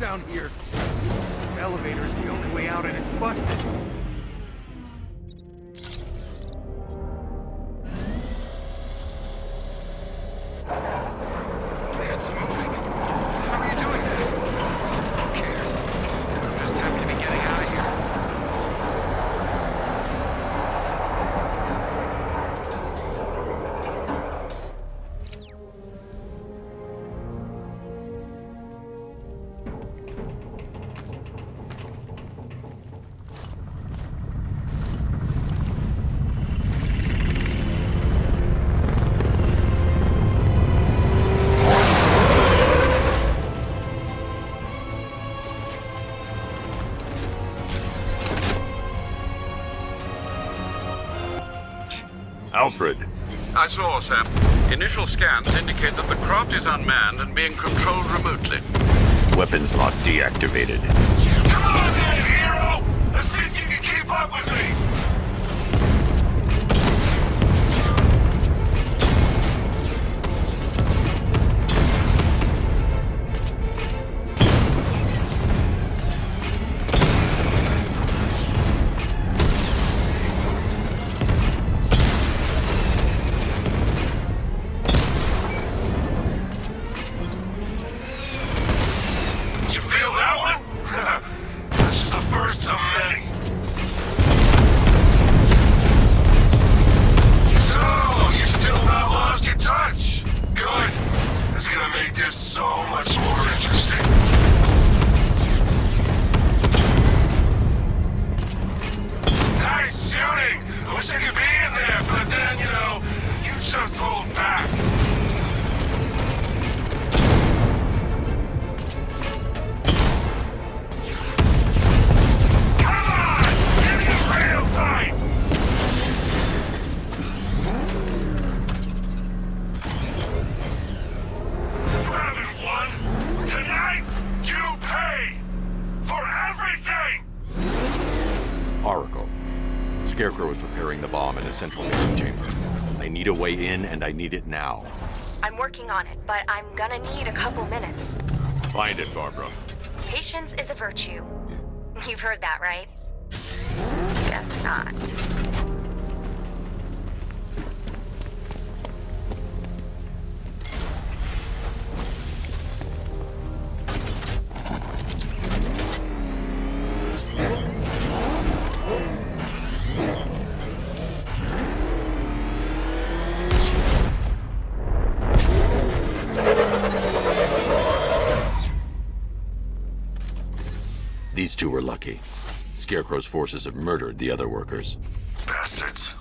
down here. This elevator is the only way out and it's busted. It's moving. How are you doing that? Who cares? I'm just happy to be getting out of here. Alfred. I saw, Sam. Initial scans indicate that the craft is unmanned and being controlled remotely. Weapons lock deactivated. Come on then, hero! Let's see if you can keep up with me! You feel that one? This is the first of many. So, you still not lost your touch? Good. It's gonna make this so much more interesting. Nice shooting! I wish I could be in there, but then, you just hold back. Come on! Give me a real fight! You haven't won! Tonight, you pay! For everything! Oracle. Scarecrow is preparing the bomb in a central mixing chamber. I need a way in, and I need it now. I'm working on it, but I'm gonna need a couple minutes. Find it, Barbara. Patience is a virtue. You've heard that, right? Guess not. These two were lucky. Scarecrow's forces have murdered the other workers. Bastards.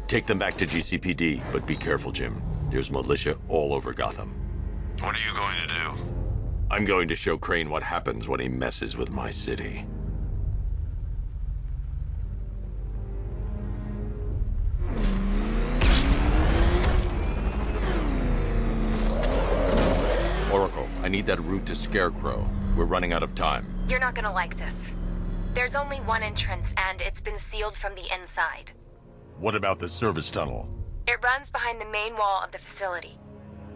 Take them back to GCPD, but be careful, Jim. There's militia all over Gotham. What are you going to do? I'm going to show Crane what happens when he messes with my city. Oracle, I need that route to Scarecrow. We're running out of time. You're not gonna like this. There's only one entrance, and it's been sealed from the inside. What about the service tunnel? It runs behind the main wall of the facility.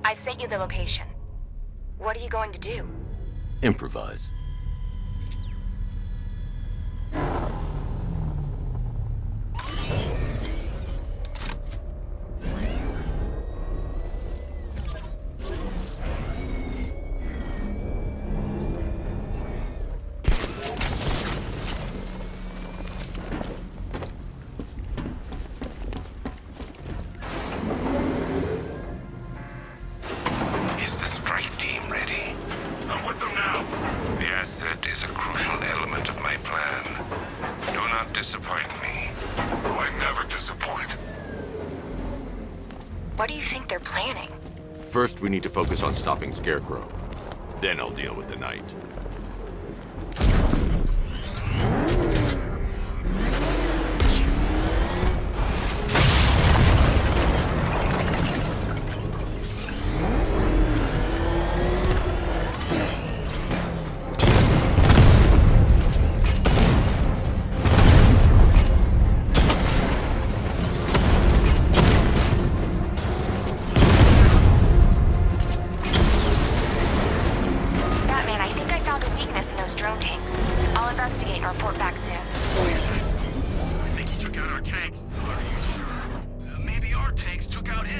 I've sent you the location. What are you going to do? Improvise. Is the strike team ready? I'm with them now. The asset is a crucial element of my plan. Do not disappoint me. I never disappoint. What do you think they're planning? First, we need to focus on stopping Scarecrow. Then I'll deal with the Knight.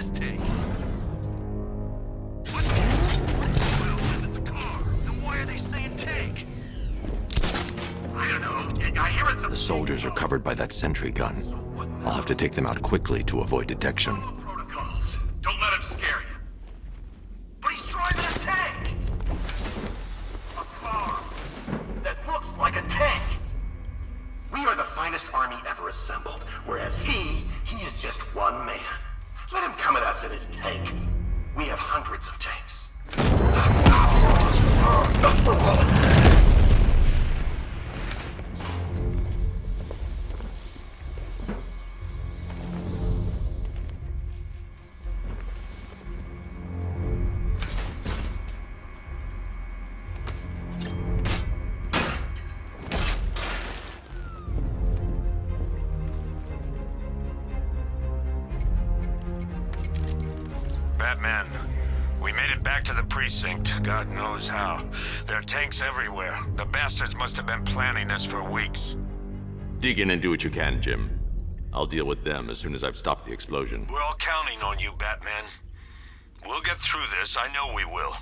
this take? What? Well, if it's a car, then why are they saying tank? I don't know. I hear it's a... The soldiers are covered by that sentry gun. I'll have to take them out quickly to avoid detection. Follow protocols. Don't let him scare you. But he's driving a tank! A car that looks like a tank! We are the finest army ever assembled, whereas he is just one man. Let him come at us in his tank. We have hundreds of tanks. Batman, we made it back to the precinct, God knows how. There are tanks everywhere. The bastards must have been planning this for weeks. Dig in and do what you can, Jim. I'll deal with them as soon as I've stopped the explosion. We're all counting on you, Batman. We'll get through this, I know we will.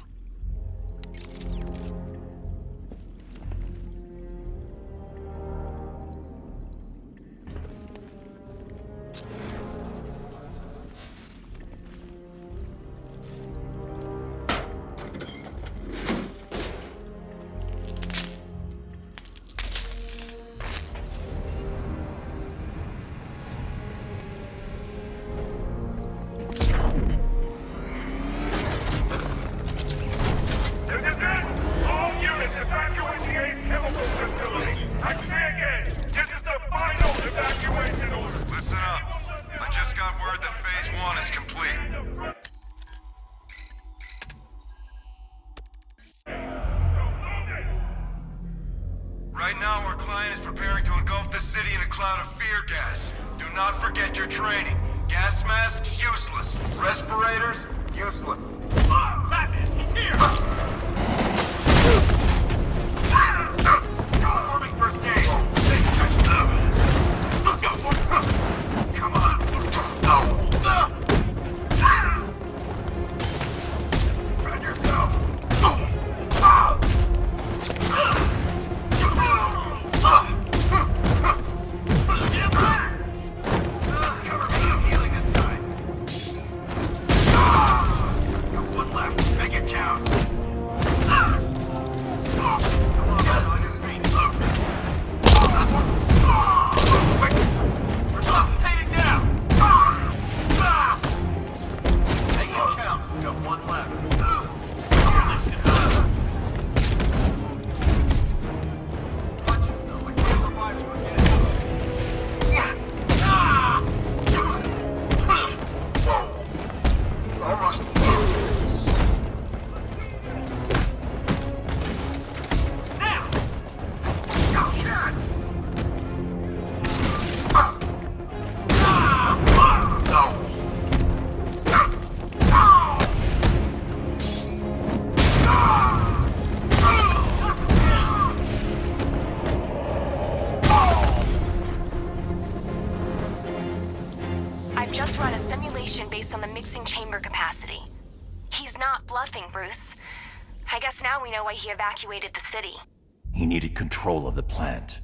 Right now, our client is preparing to engulf the city in a cloud of fear gas. Do not forget your training. Gas masks, useless. Respirators, useless. Batman, he's here! Performing first aid. Look out! Come on! Run yourself! I've just run a simulation based on the mixing chamber capacity. He's not bluffing, Bruce. I guess now we know why he evacuated the city. He needed control of the plant.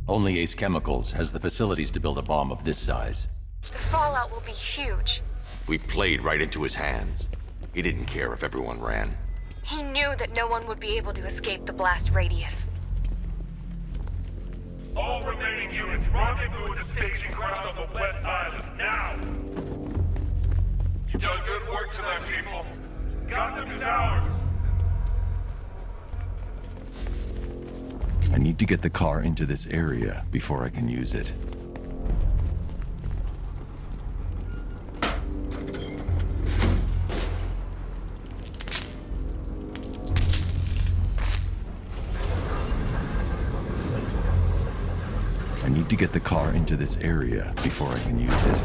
Only Ace Chemicals has the facilities to build a bomb of this size. The fallout will be huge. We played right into his hands. He didn't care if everyone ran. He knew that no one would be able to escape the blast radius. All remaining units rendezvous at the staging grounds on the West Island, now! You've done good work tonight, people. Gotham is ours! I need to get the car into this area before I can use it. I need to get the car into this area before I can use it.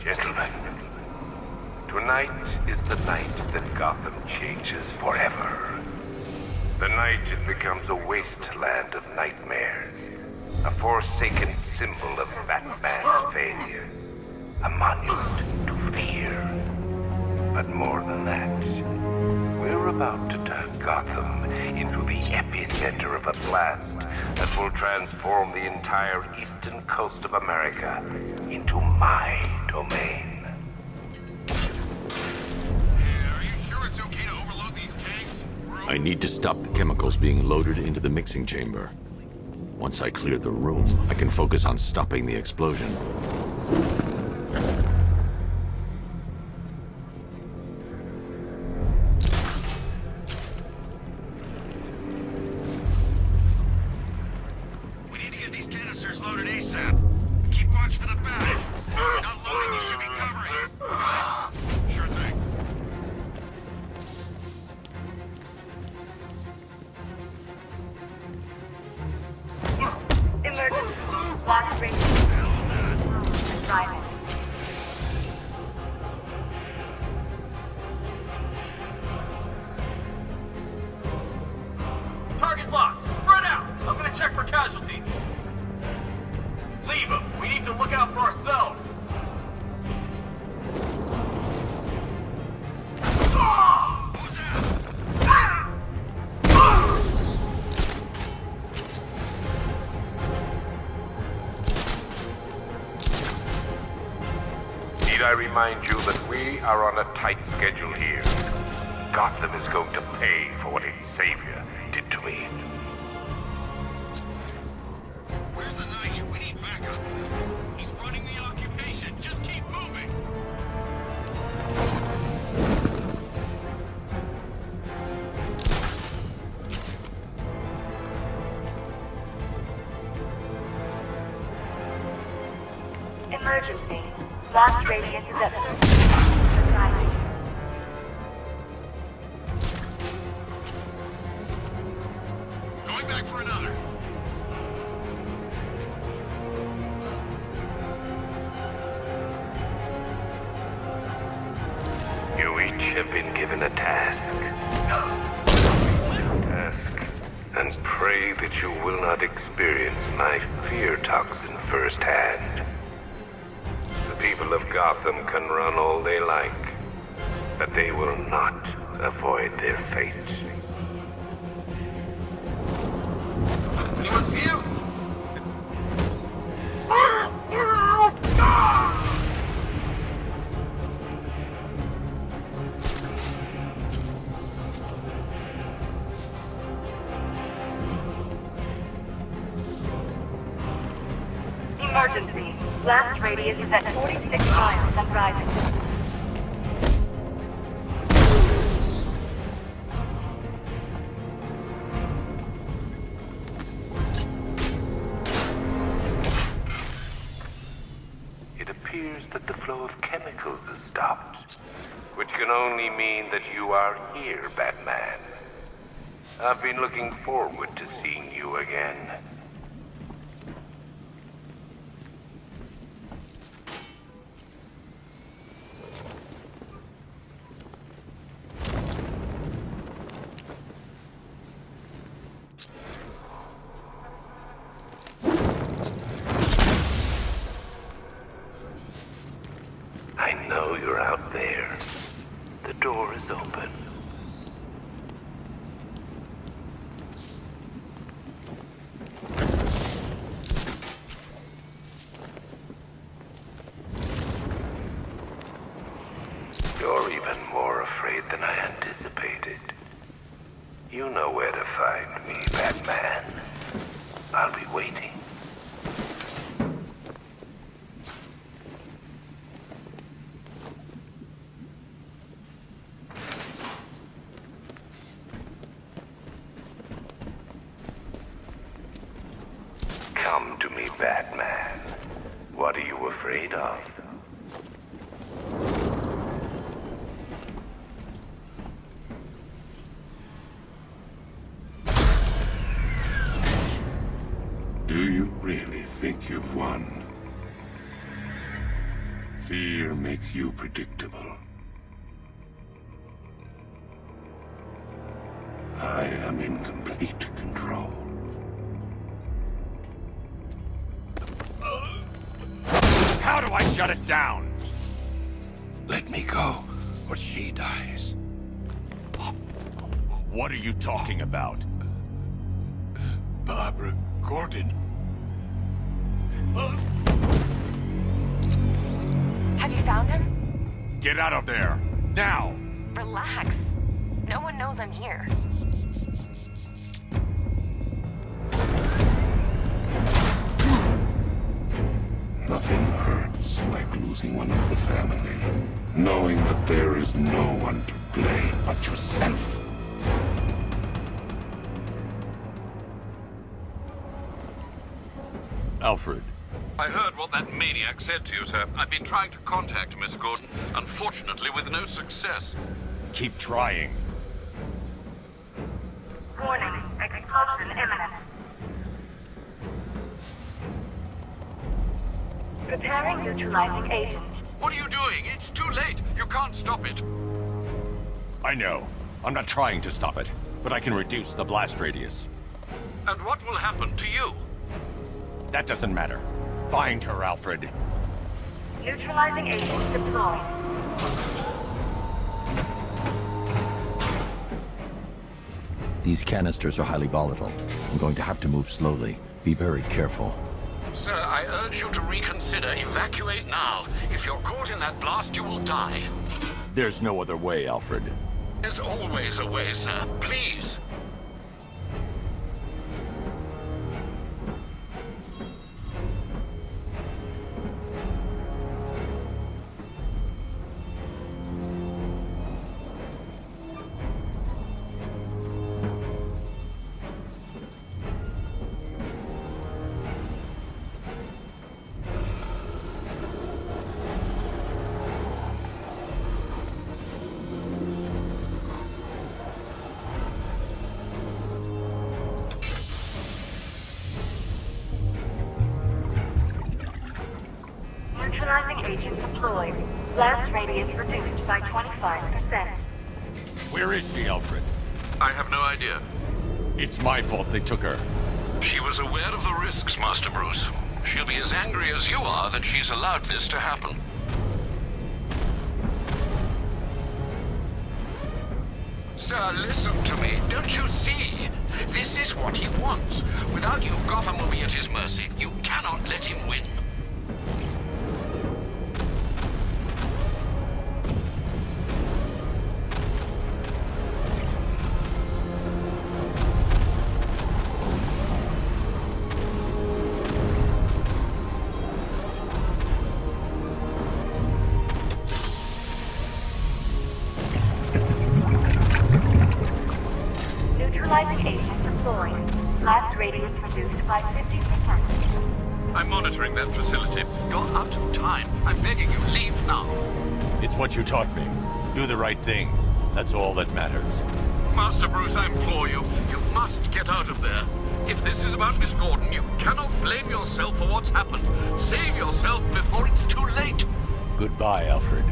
Gentlemen, tonight is the night that Gotham changes forever. The night it becomes a wasteland of nightmares, a forsaken symbol of Batman's failure, a monument to fear. But more than that, we're about to turn Gotham into the epicenter of a blast that will transform the entire eastern coast of America into my domain. Are you sure it's okay to overload these tanks? I need to stop the chemicals being loaded into the mixing chamber. Once I clear the room, I can focus on stopping the explosion. We need to get these canisters loaded ASAP. Keep watch for the back. Not loading, you should be covering. Good. Sure thing. Emergency. Last ring. Driving. Target lost. Spread out. I'm gonna check for casualties. Leave them. We need to look out for ourselves. Who's that? Need I remind you that we are on a tight schedule here? Gotham is going to pay for what its savior did to me. Where's the knight? We need backup. He's running the occupation. Just keep moving. Emergency. Last radius is at 30. Driving. Going back for another. You each have been given a task. And pray that you will not experience my fear toxin firsthand. The people of Gotham can run all they like, but they will not avoid their fate. Anyone see him? Emergency. Last radius is at 46 miles and rising. It appears that the flow of chemicals has stopped, which can only mean that you are here, Batman. I've been looking forward to seeing you again. I know you're out there. The door is open. You're even more afraid than I anticipated. You know where to find me, Batman. I'll be waiting. Come to me, Batman. What are you afraid of? Do you really think you've won? Fear makes you predictable. I am in complete control. How do I shut it down? Let me go, or she dies. What are you talking about? Barbara Gordon. Have you found him? Get out of there! Now! Relax. No one knows I'm here. Nothing hurts like losing one of the family. Knowing that there is no one to blame but yourself. Alfred. I heard what that maniac said to you, sir. I've been trying to contact Miss Gordon, unfortunately with no success. Keep trying. Warning, explosion imminent. Preparing neutralizing agent. What are you doing? It's too late. You can't stop it. I know. I'm not trying to stop it, but I can reduce the blast radius. And what will happen to you? That doesn't matter. Find her, Alfred. Neutralizing agent deployed. These canisters are highly volatile. I'm going to have to move slowly. Be very careful. Sir, I urge you to reconsider. Evacuate now. If you're caught in that blast, you will die. There's no other way, Alfred. There's always a way, sir. Please. Neutralizing agent deployed. Blast radius reduced by 25%. Where is she, Alfred? I have no idea. It's my fault they took her. She was aware of the risks, Master Bruce. She'll be as angry as you are that she's allowed this to happen. Sir, listen to me. Don't you see? This is what he wants. Without you, Gotham will be at his mercy. You cannot let him win. Neutralizing agent deployed. Blast radius reduced by 50%. I'm monitoring that facility. You're out of time. I'm begging you, leave now. It's what you taught me. Do the right thing. That's all that matters. Master Bruce, I implore you. You must get out of there. If this is about Miss Gordon, you cannot blame yourself for what's happened. Save yourself before it's too late. Goodbye, Alfred.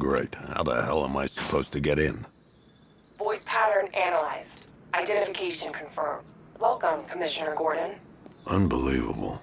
Great. How the hell am I supposed to get in? Voice pattern analyzed. Identification confirmed. Welcome, Commissioner Gordon. Unbelievable.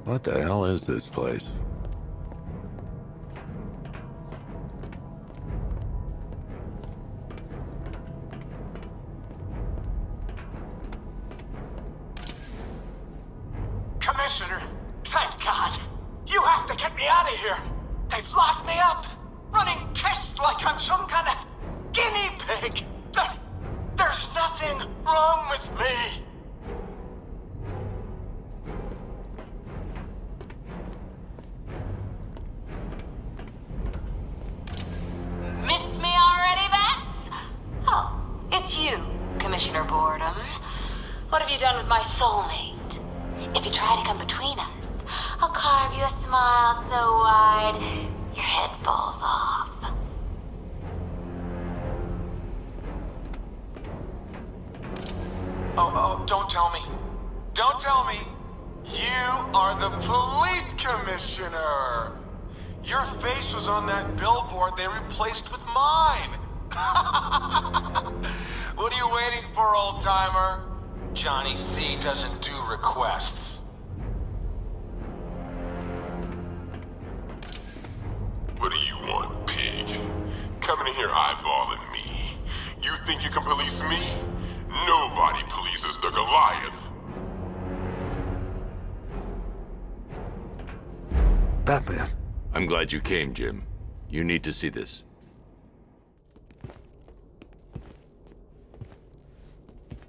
What the hell is this place? Commissioner, thank God. You have to get me out of here. They've locked me up, running tests like I'm some kind of guinea pig. There's nothing wrong with me. Miss me already, Bats? Oh, it's you, Commissioner Boredom. What have you done with my soulmate? If you try to come between us, I'll carve you a smile so wide, your head falls off. Oh, don't tell me. Don't tell me. You are the police commissioner. Your face was on that billboard they replaced with mine. What are you waiting for, old-timer? Johnny C doesn't do requests. What do you want, pig? Coming in here eyeballing me. You think you can police me? Nobody polices the Goliath. Batman. I'm glad you came, Jim. You need to see this.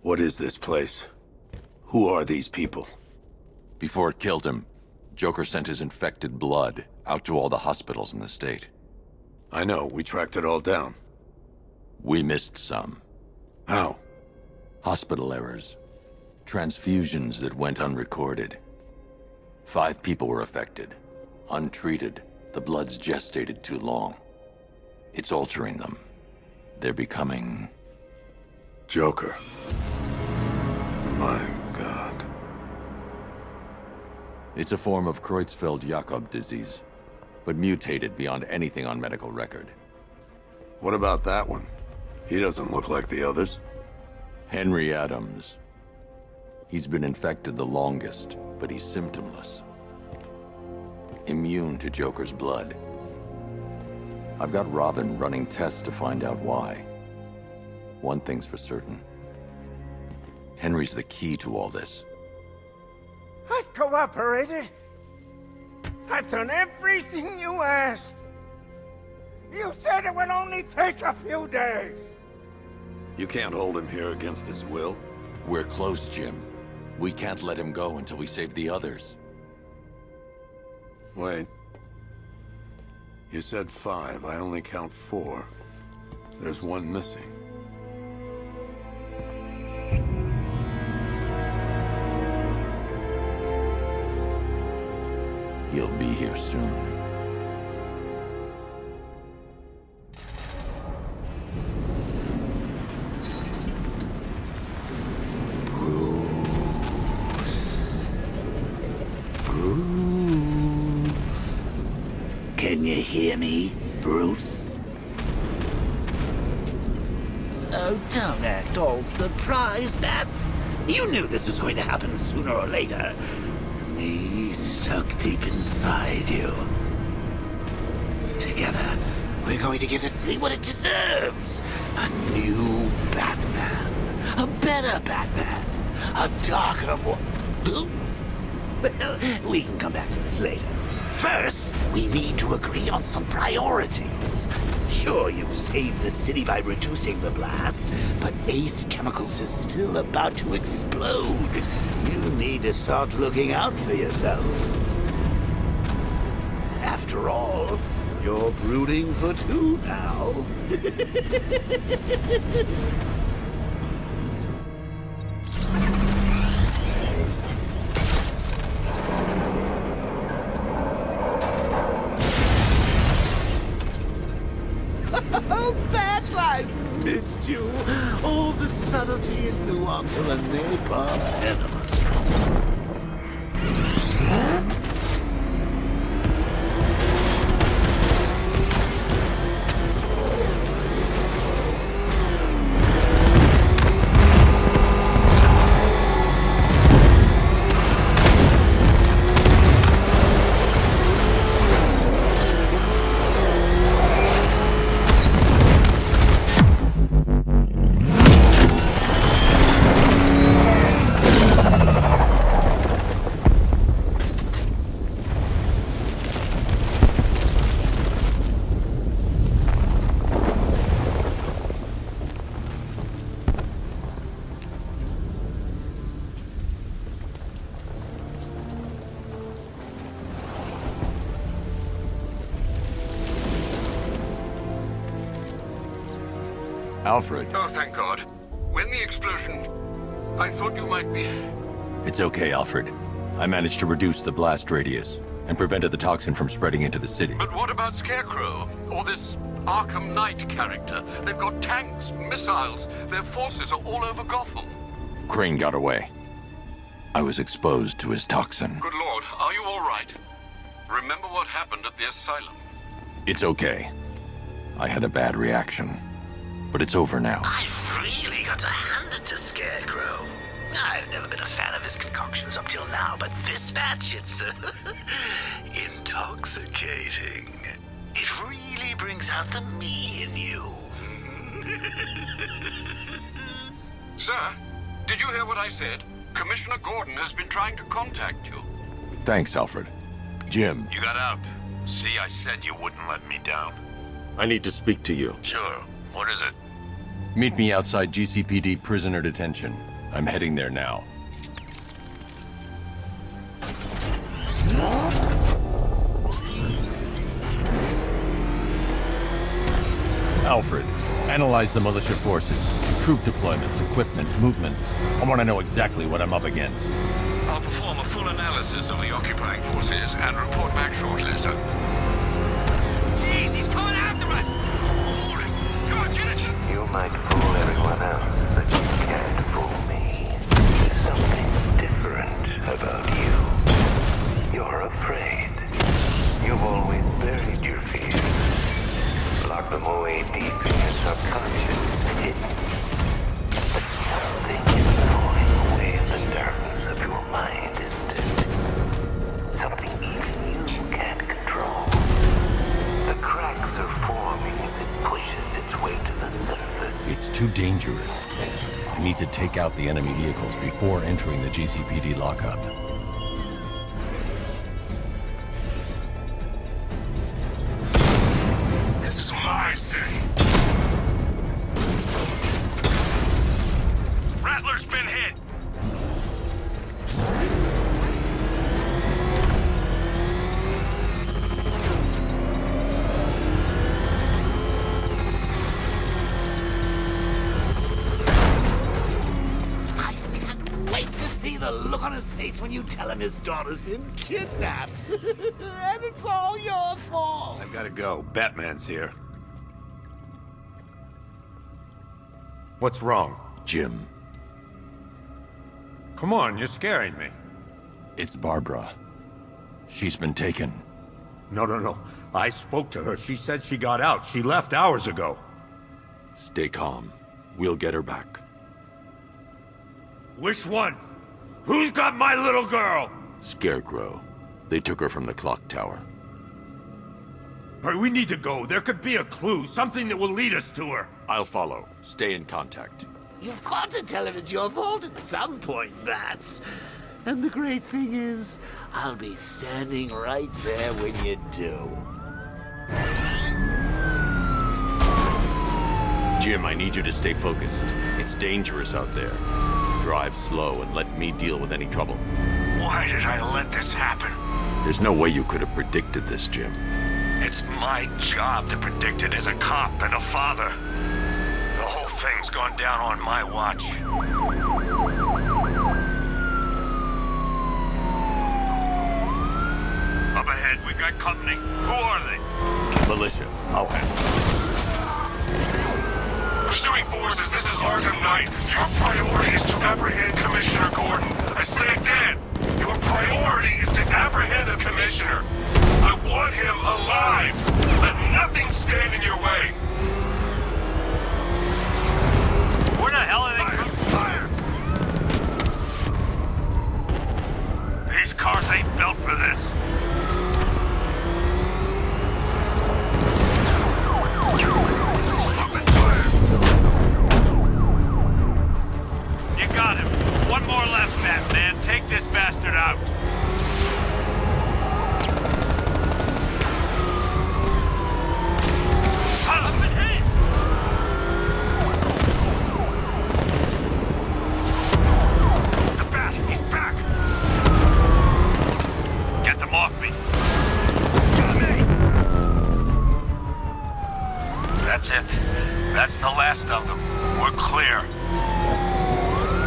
What is this place? Who are these people? Before it killed him, Joker sent his infected blood out to all the hospitals in the state. I know, we tracked it all down. We missed some. How? Hospital errors. Transfusions that went unrecorded. 5 people were affected. Untreated, the blood's gestated too long. It's altering them. They're becoming... Joker. My God. It's a form of Creutzfeldt-Jakob disease, but mutated beyond anything on medical record. What about that one? He doesn't look like the others. Henry Adams. He's been infected the longest, but he's symptomless. Immune to Joker's blood. I've got Robin running tests to find out why. One thing's for certain. Henry's the key to all this. I've cooperated. I've done everything you asked. You said it would only take a few days. You can't hold him here against his will. We're close, Jim. We can't let him go until we save the others. Wait. You said 5. I only count 4. There's one missing. He'll be here soon. Can you hear me, Bruce? Oh, don't act all surprised, Bats. You knew this was going to happen sooner or later. Me stuck deep inside you. Together, we're going to give the city what it deserves. A new Batman. A better Batman. A darker one. Well, we can come back to this later. First, We need to agree on some priorities. Sure, you've saved the city by reducing the blast, but Ace Chemicals is still about to explode. You need to start looking out for yourself. After all, you're brooding for two now. Oh, Bats, I've missed you. All the subtlety and nuance of a napalm enema. Alfred. Oh, thank God. When the explosion... I thought you might be... It's okay, Alfred. I managed to reduce the blast radius and prevented the toxin from spreading into the city. But what about Scarecrow? Or this Arkham Knight character? They've got tanks, missiles. Their forces are all over Gotham. Crane got away. I was exposed to his toxin. Good Lord, are you all right? Remember what happened at the asylum? It's okay. I had a bad reaction. But it's over now. I've really got to hand it to Scarecrow. I've never been a fan of his concoctions up till now, but this batch, it's intoxicating. It really brings out the me in you. Sir, did you hear what I said? Commissioner Gordon has been trying to contact you. Thanks, Alfred. Jim. You got out. See, I said you wouldn't let me down. I need to speak to you. Sure. What is it? Meet me outside GCPD prisoner detention. I'm heading there now. Alfred, analyze the militia forces, troop deployments, equipment, movements. I want to know exactly what I'm up against. I'll perform a full analysis of the occupying forces and report back shortly, sir. Jeez, he's coming after us! Hold it! Come on, get it! You might fool everyone else, but you can't fool me. There's something different about you. You're afraid. You've always buried your fears. Locked them away deep in your subconscious, hidden. But something is gnawing away in the darkness of your mind, isn't it? Something even you can't control. The cracks are forming as it pushes its way to the surface. It's too dangerous. I need to take out the enemy vehicles before entering the GCPD lockup. This is my city. Rattler's been hit. The look on his face when you tell him his daughter's been kidnapped. And it's all your fault. I've got to go. Batman's here. What's wrong? Jim. Come on, you're scaring me. It's Barbara. She's been taken. No. I spoke to her. She said she got out. She left hours ago. Stay calm. We'll get her back. Which one? Who's got my little girl? Scarecrow. They took her from the clock tower. All right, we need to go. There could be a clue, something that will lead us to her. I'll follow. Stay in contact. You've got to tell him it's your fault at some point, Bats. And the great thing is, I'll be standing right there when you do. Jim, I need you to stay focused. It's dangerous out there. Drive slow and let me deal with any trouble. Why did I let this happen? There's no way you could have predicted this, Jim. It's my job to predict it as a cop and a father. The whole thing's gone down on my watch. Up ahead, we got company. Who are they? Militia. I'll handle it. Pursuing forces, this is Arkham Knight. Your priority is to apprehend Commissioner Gordon. I say again, your priority is to apprehend the Commissioner. I want him alive. Let nothing stand in your way. Where the hell are they? Fire! These cars ain't built for this. You got him. One more left, Batman. Take this bastard out. It's the Bat. He's back. Get them off me. That's it. That's the last of them. We're clear.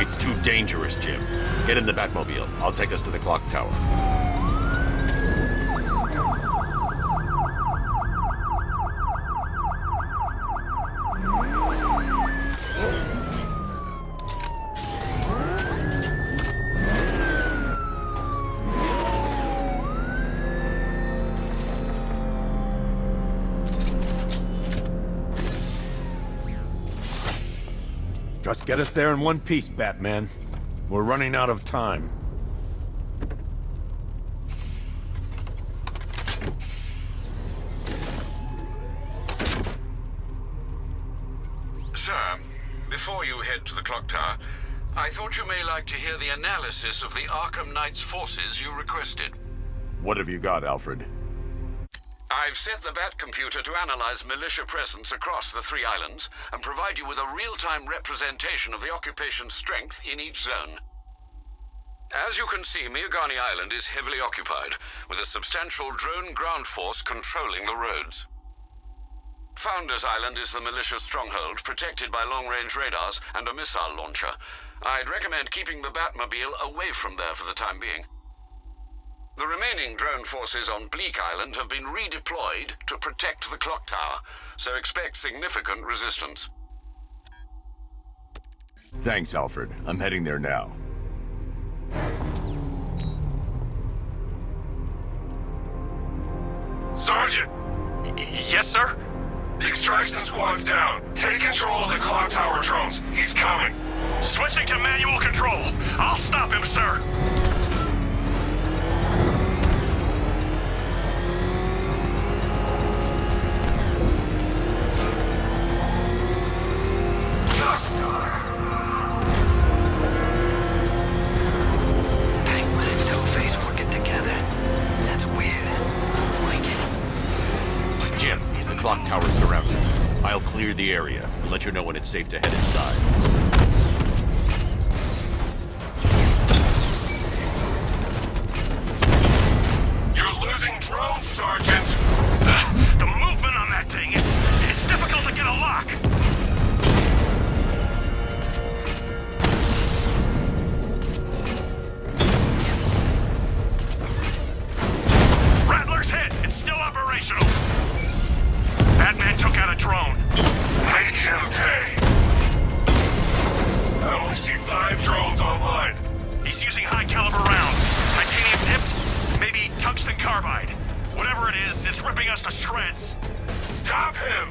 It's too dangerous, Jim. Get in the Batmobile. I'll take us to the clock tower. Just get us there in one piece, Batman. We're running out of time. Sir, before you head to the clock tower, I thought you may like to hear the analysis of the Arkham Knight's forces you requested. What have you got, Alfred? I've set the Bat computer to analyze militia presence across the 3 islands and provide you with a real-time representation of the occupation's strength in each zone. As you can see, Miagani Island is heavily occupied, with a substantial drone ground force controlling the roads. Founders Island is the militia stronghold, protected by long-range radars and a missile launcher. I'd recommend keeping the Batmobile away from there for the time being. The remaining drone forces on Bleak Island have been redeployed to protect the clock tower, so expect significant resistance. Thanks, Alfred. I'm heading there now. Sergeant! Yes, sir? The extraction squad's down. Take control of the clock tower drones. He's coming. Switching to manual control. I'll stop him, sir. Clock tower's surrounded. I'll clear the area and let you know when it's safe to head inside. You're losing drones, Sergeant! The movement on that thing, it's difficult to get a lock. Rattler's hit. It's still operational. Batman took out a drone. Make him pay! I only see 5 drones online. He's using high-caliber rounds. Titanium tipped? Maybe tungsten carbide. Whatever it is, it's ripping us to shreds. Stop him!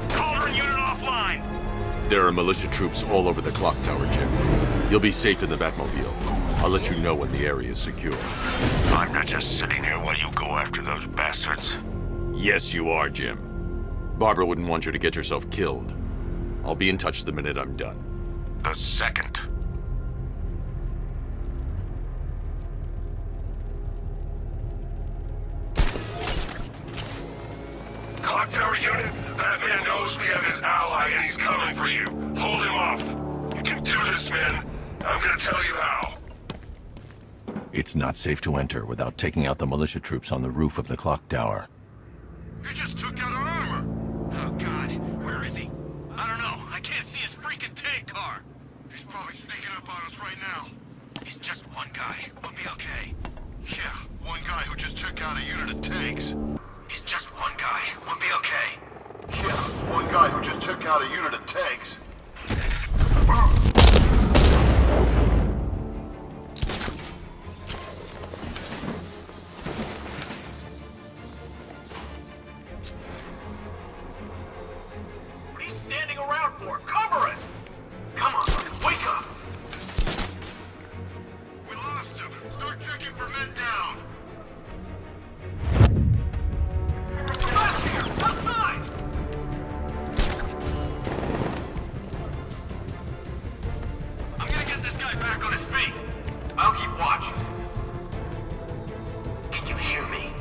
Cauldron unit offline. There are militia troops all over the clock tower, Jim. You'll be safe in the Batmobile. I'll let you know when the area is secure. I'm not just sitting here while you go after those bastards. Yes, you are, Jim. Barbara wouldn't want you to get yourself killed. I'll be in touch the minute I'm done. The second. Clock Tower unit, that man knows we have his ally and he's coming for you. Hold him off. You can do this, man. I'm gonna tell you how. It's not safe to enter without taking out the militia troops on the roof of the clock tower. He just took out our armor. Oh, God. Where is he? I don't know. I can't see his freaking tank car. He's probably sneaking up on us right now. He's just one guy. We'll be okay. Yeah, one guy who just took out a unit of tanks. He's just one guy. We'll be okay. Yeah, one guy who just took out a unit of tanks. What are you standing around for? Cover us! Come on, wake up! We lost him. Start checking for men down. Last here! Outside! I'm gonna get this guy back on his feet. I'll keep watch. Can you hear me?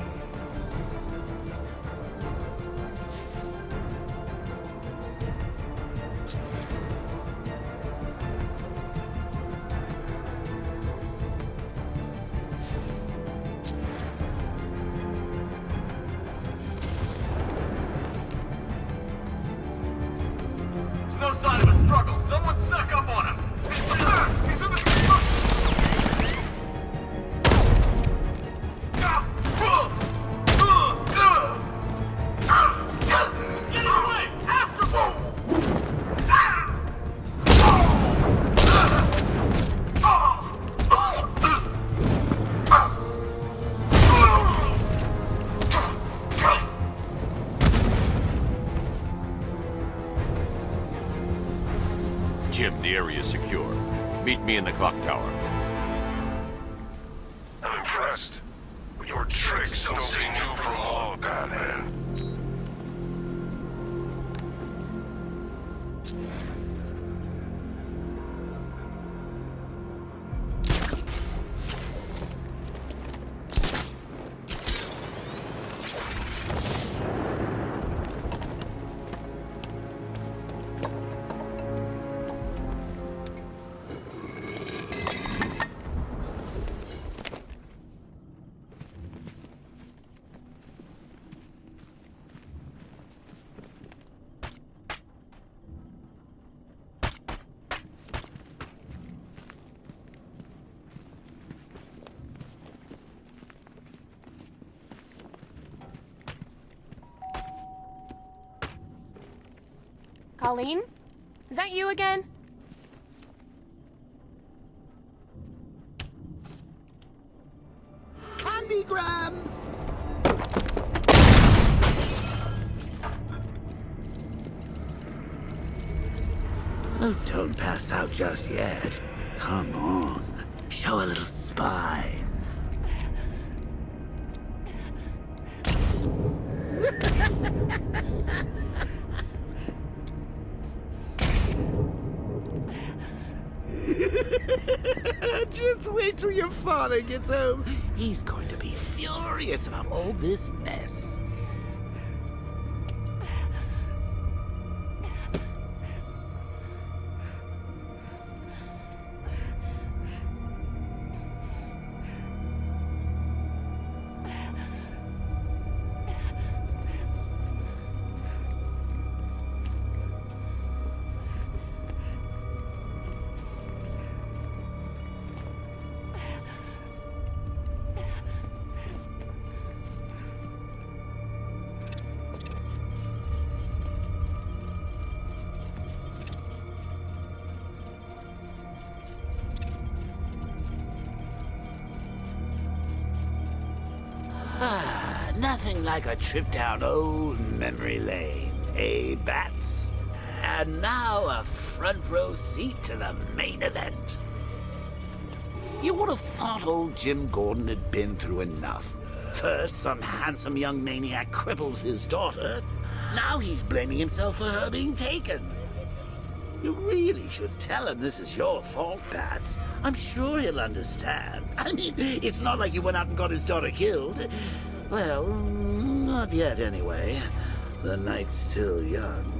There's no sign of a struggle. Someone snuck up on him. He's in the Get away! After Jim, the area is secure. Meet me in the clock tower. I'm impressed. But your tricks don't stay new for long, Batman. Colleen? Is that you again? Candygram! Oh, don't pass out just yet. Come on. Show a little spine. Just wait till your father gets home. He's going to be furious about all this mess. Nothing like a trip down old memory lane, eh, Bats? And now a front row seat to the main event. You would have thought old Jim Gordon had been through enough. First, some handsome young maniac cripples his daughter. Now he's blaming himself for her being taken. You really should tell him this is your fault, Bats. I'm sure he'll understand. I mean, it's not like you went out and got his daughter killed. Well, not yet anyway. The night's still young.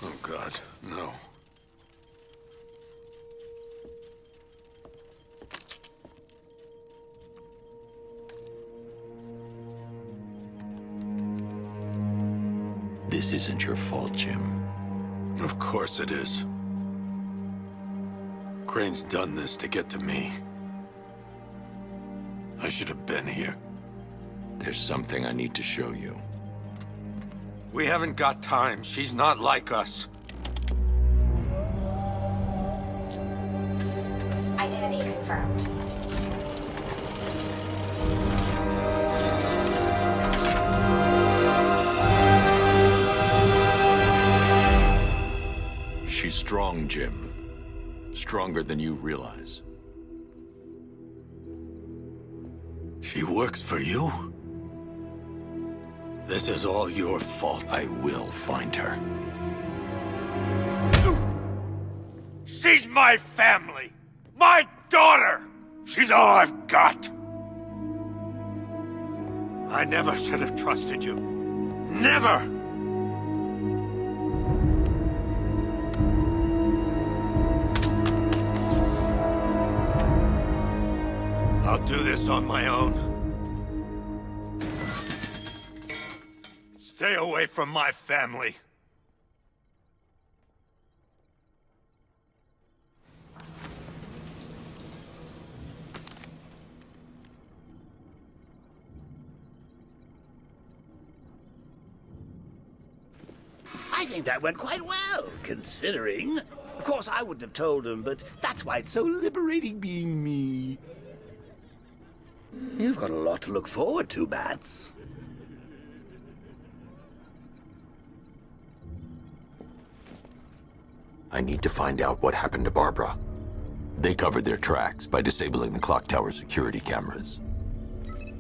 Oh, God, no. This isn't your fault, Jim. Of course it is. Crane's done this to get to me. I should have been here. There's something I need to show you. We haven't got time. She's not like us. Identity confirmed. She's strong, Jim. Stronger than you realize. She works for you? This is all your fault. I will find her. She's my family! My daughter! She's all I've got! I never should have trusted you. Never! I'll do this on my own. Stay away from my family. I think that went quite well, considering. Of course, I wouldn't have told him, but that's why it's so liberating being me. You've got a lot to look forward to, Bats. I need to find out what happened to Barbara. They covered their tracks by disabling the clock tower security cameras.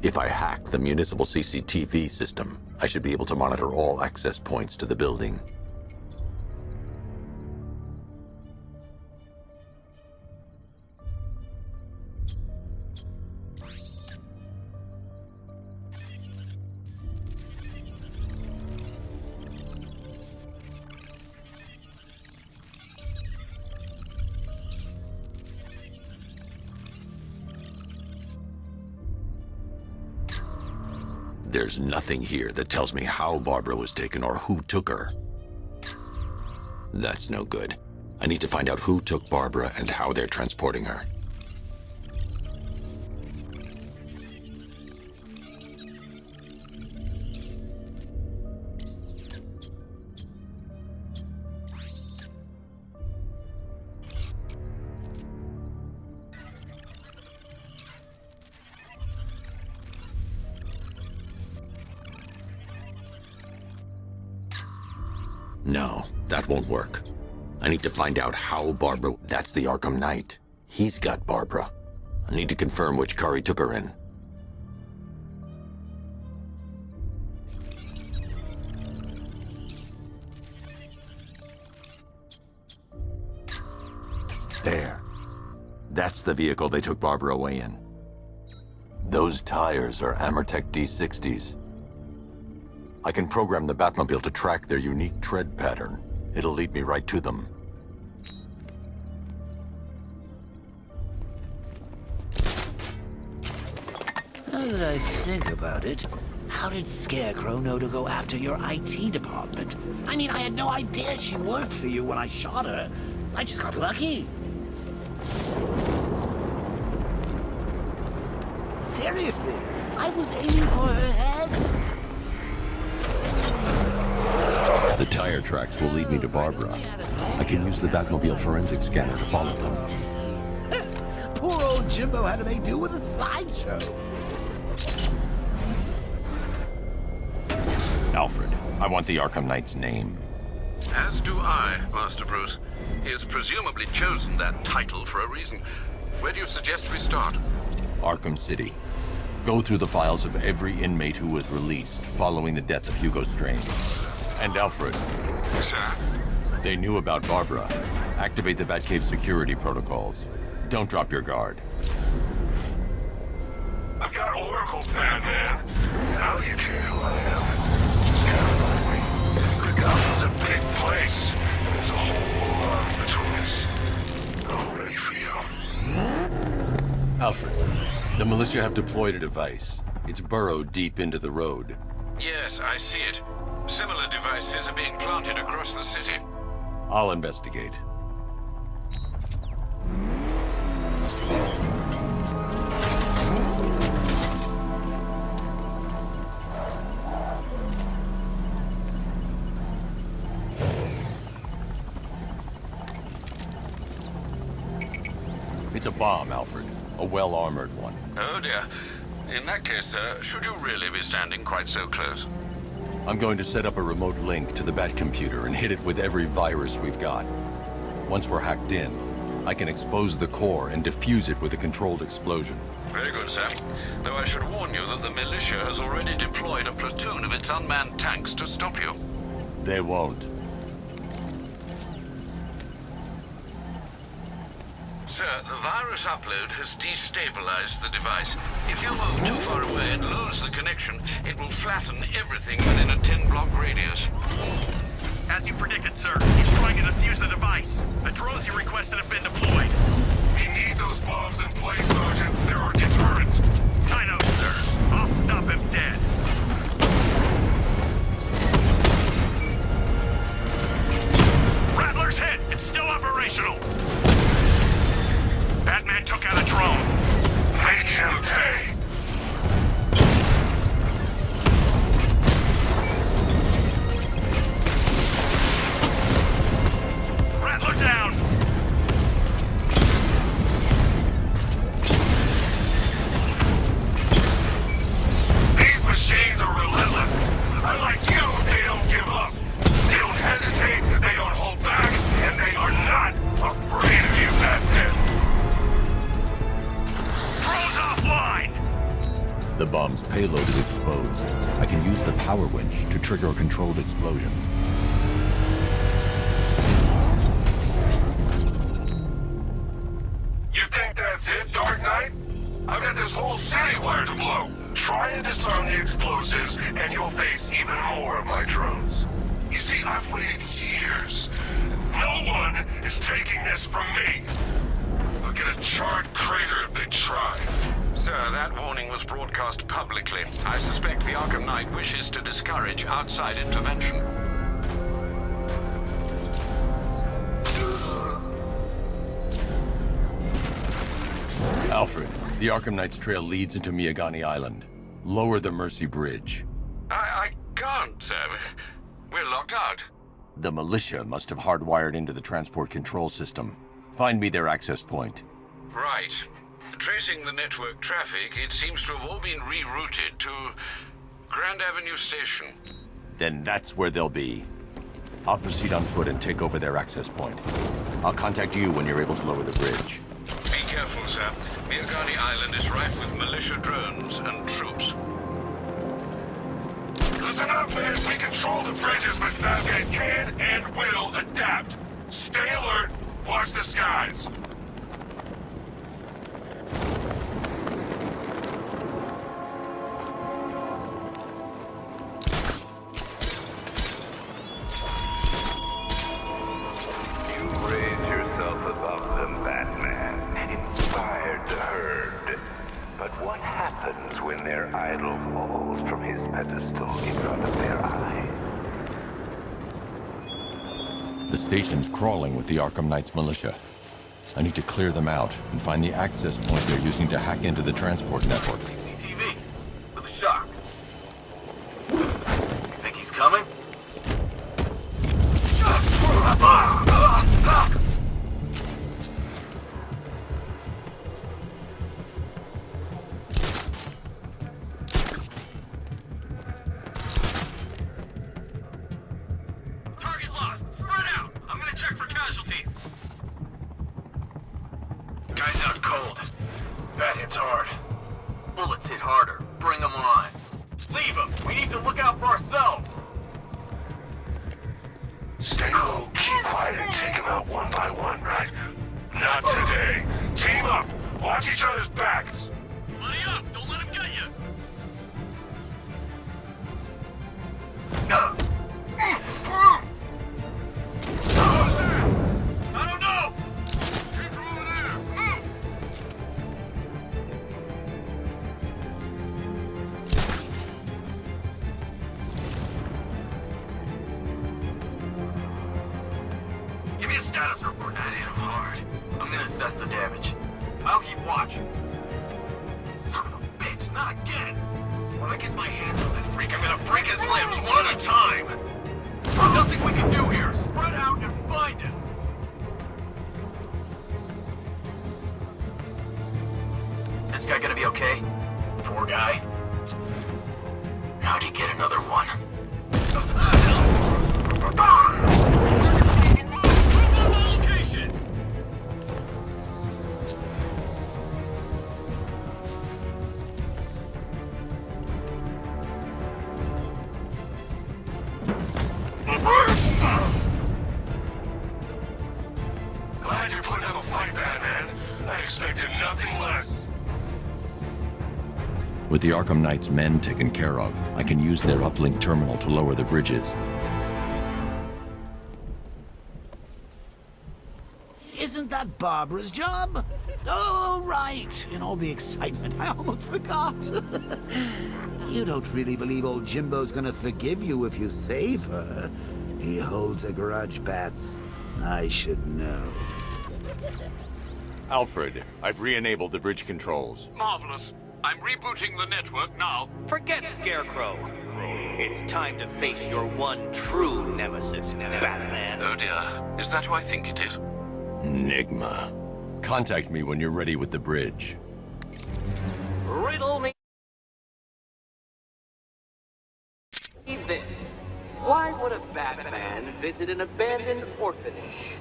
If I hack the municipal CCTV system, I should be able to monitor all access points to the building. There's nothing here that tells me how Barbara was taken or who took her. That's no good. I need to find out who took Barbara and how they're transporting her. No, that won't work. I need to find out how Barbara... That's the Arkham Knight. He's got Barbara. I need to confirm which car he took her in. There. That's the vehicle they took Barbara away in. Those tires are Amertech D60s. I can program the Batmobile to track their unique tread pattern. It'll lead me right to them. Now that I think about it, how did Scarecrow know to go after your IT department? I mean, I had no idea she worked for you when I shot her. I just got lucky. Seriously, I was aiming for her head. The tire tracks will lead me to Barbara. I can use the Batmobile forensic scanner to follow them. Poor old Jimbo had to make do with a slideshow. Alfred, I want the Arkham Knight's name. As do I, Master Bruce. He has presumably chosen that title for a reason. Where do you suggest we start? Arkham City. Go through the files of every inmate who was released following the death of Hugo Strange. And Alfred. Sir? They knew about Barbara. Activate the Batcave security protocols. Don't drop your guard. I've got Oracle, Batman. Now you care who I am. Just kind of like me. Gotham's a big place. There's a whole lot between us. I'm ready for you. Alfred, the militia have deployed a device. It's burrowed deep into the road. Yes, I see it. Similar devices are being planted across the city. I'll investigate. It's a bomb, Alfred. A well-armored one. Oh dear. In that case, should you really be standing quite so close? I'm going to set up a remote link to the Batcomputer and hit it with every virus we've got. Once we're hacked in, I can expose the core and defuse it with a controlled explosion. Very good, sir. Though I should warn you that the militia has already deployed a platoon of its unmanned tanks to stop you. They won't. Sir, the virus upload has destabilized the device. If you move too far away and lose the connection, it will flatten everything within a 10-block radius. As you predicted, sir, he's trying to defuse the device. The drones you requested have been deployed. We need those bombs in place, Sergeant. They're our deterrent. I know, sir. I'll stop him dead. Rattler's hit! It's still operational! Batman took out a drone. Make him pay. Rattler down! These machines are relentless. Unlike you, they don't give up. They don't hesitate, they don't hold back, and they are not afraid of you, Batman. Drone's offline! The bomb's payload is exposed. I can use the power winch to trigger a controlled explosion. You think that's it, Dark Knight? I've got this whole city wired to blow. Try and disarm the explosives, and you'll face even more of my drones. You see, I've waited years. No one is taking this from me. I'll get a charred crater if they try. Sir, that warning was broadcast publicly. I suspect the Arkham Knight wishes to discourage outside intervention. Alfred, the Arkham Knight's trail leads into Miagani Island. Lower the Mercy Bridge. I can't, sir. We're locked out. The militia must have hardwired into the transport control system. Find me their access point. Right. Tracing the network traffic, it seems to have all been rerouted to Grand Avenue Station. Then that's where they'll be. I'll proceed on foot and take over their access point. I'll contact you when you're able to lower the bridge. Be careful, sir. Miagani Island is rife with militia drones and troops. Listen up, man. We control the bridges, but Batman can and will adapt. Stay alert. Watch the skies. You raised yourself above them, Batman. Inspired the herd. But what happens when their idol falls from his pedestal in front of their eyes? The station's crawling with the Arkham Knight's militia. I need to clear them out and find the access point they're using to hack into the transport network. CCTV. With a shock. You think he's coming? It's hard. Bullets hit harder. Bring them on. Leave them! We need to look out for ourselves! Stay low, keep quiet, and take them out one by one, right? Not today. Team up! Watch each other's backs! Buddy up! Don't let him get you! How's that? I don't know! Keep from over there! Move! Give me a status report. That hit him hard. I'm gonna assess the damage. I'll keep watching. Son of a bitch, not again! When I get my hands on that freak, I'm gonna break his limbs one at a time! There's nothing we can do here! Spread out and find him! Is this guy gonna be okay? Poor guy. How'd he get another one? Location! Glad you're putting up a fight, Batman. I expected nothing less. With the Arkham Knight's men taken care of, I can use their uplink terminal to lower the bridges. Isn't that Barbara's job? Oh, right. In all the excitement, I almost forgot. You don't really believe old Jimbo's gonna forgive you if you save her. He holds a grudge, Bats. I should know. Alfred, I've re-enabled the bridge controls. Marvelous. I'm rebooting the network now. Forget Scarecrow. It's time to face your one true nemesis, Batman. Oh dear. Is that who I think it is? Enigma. Contact me when you're ready with the bridge. Riddle me this. Why would a Batman visit an abandoned orphanage?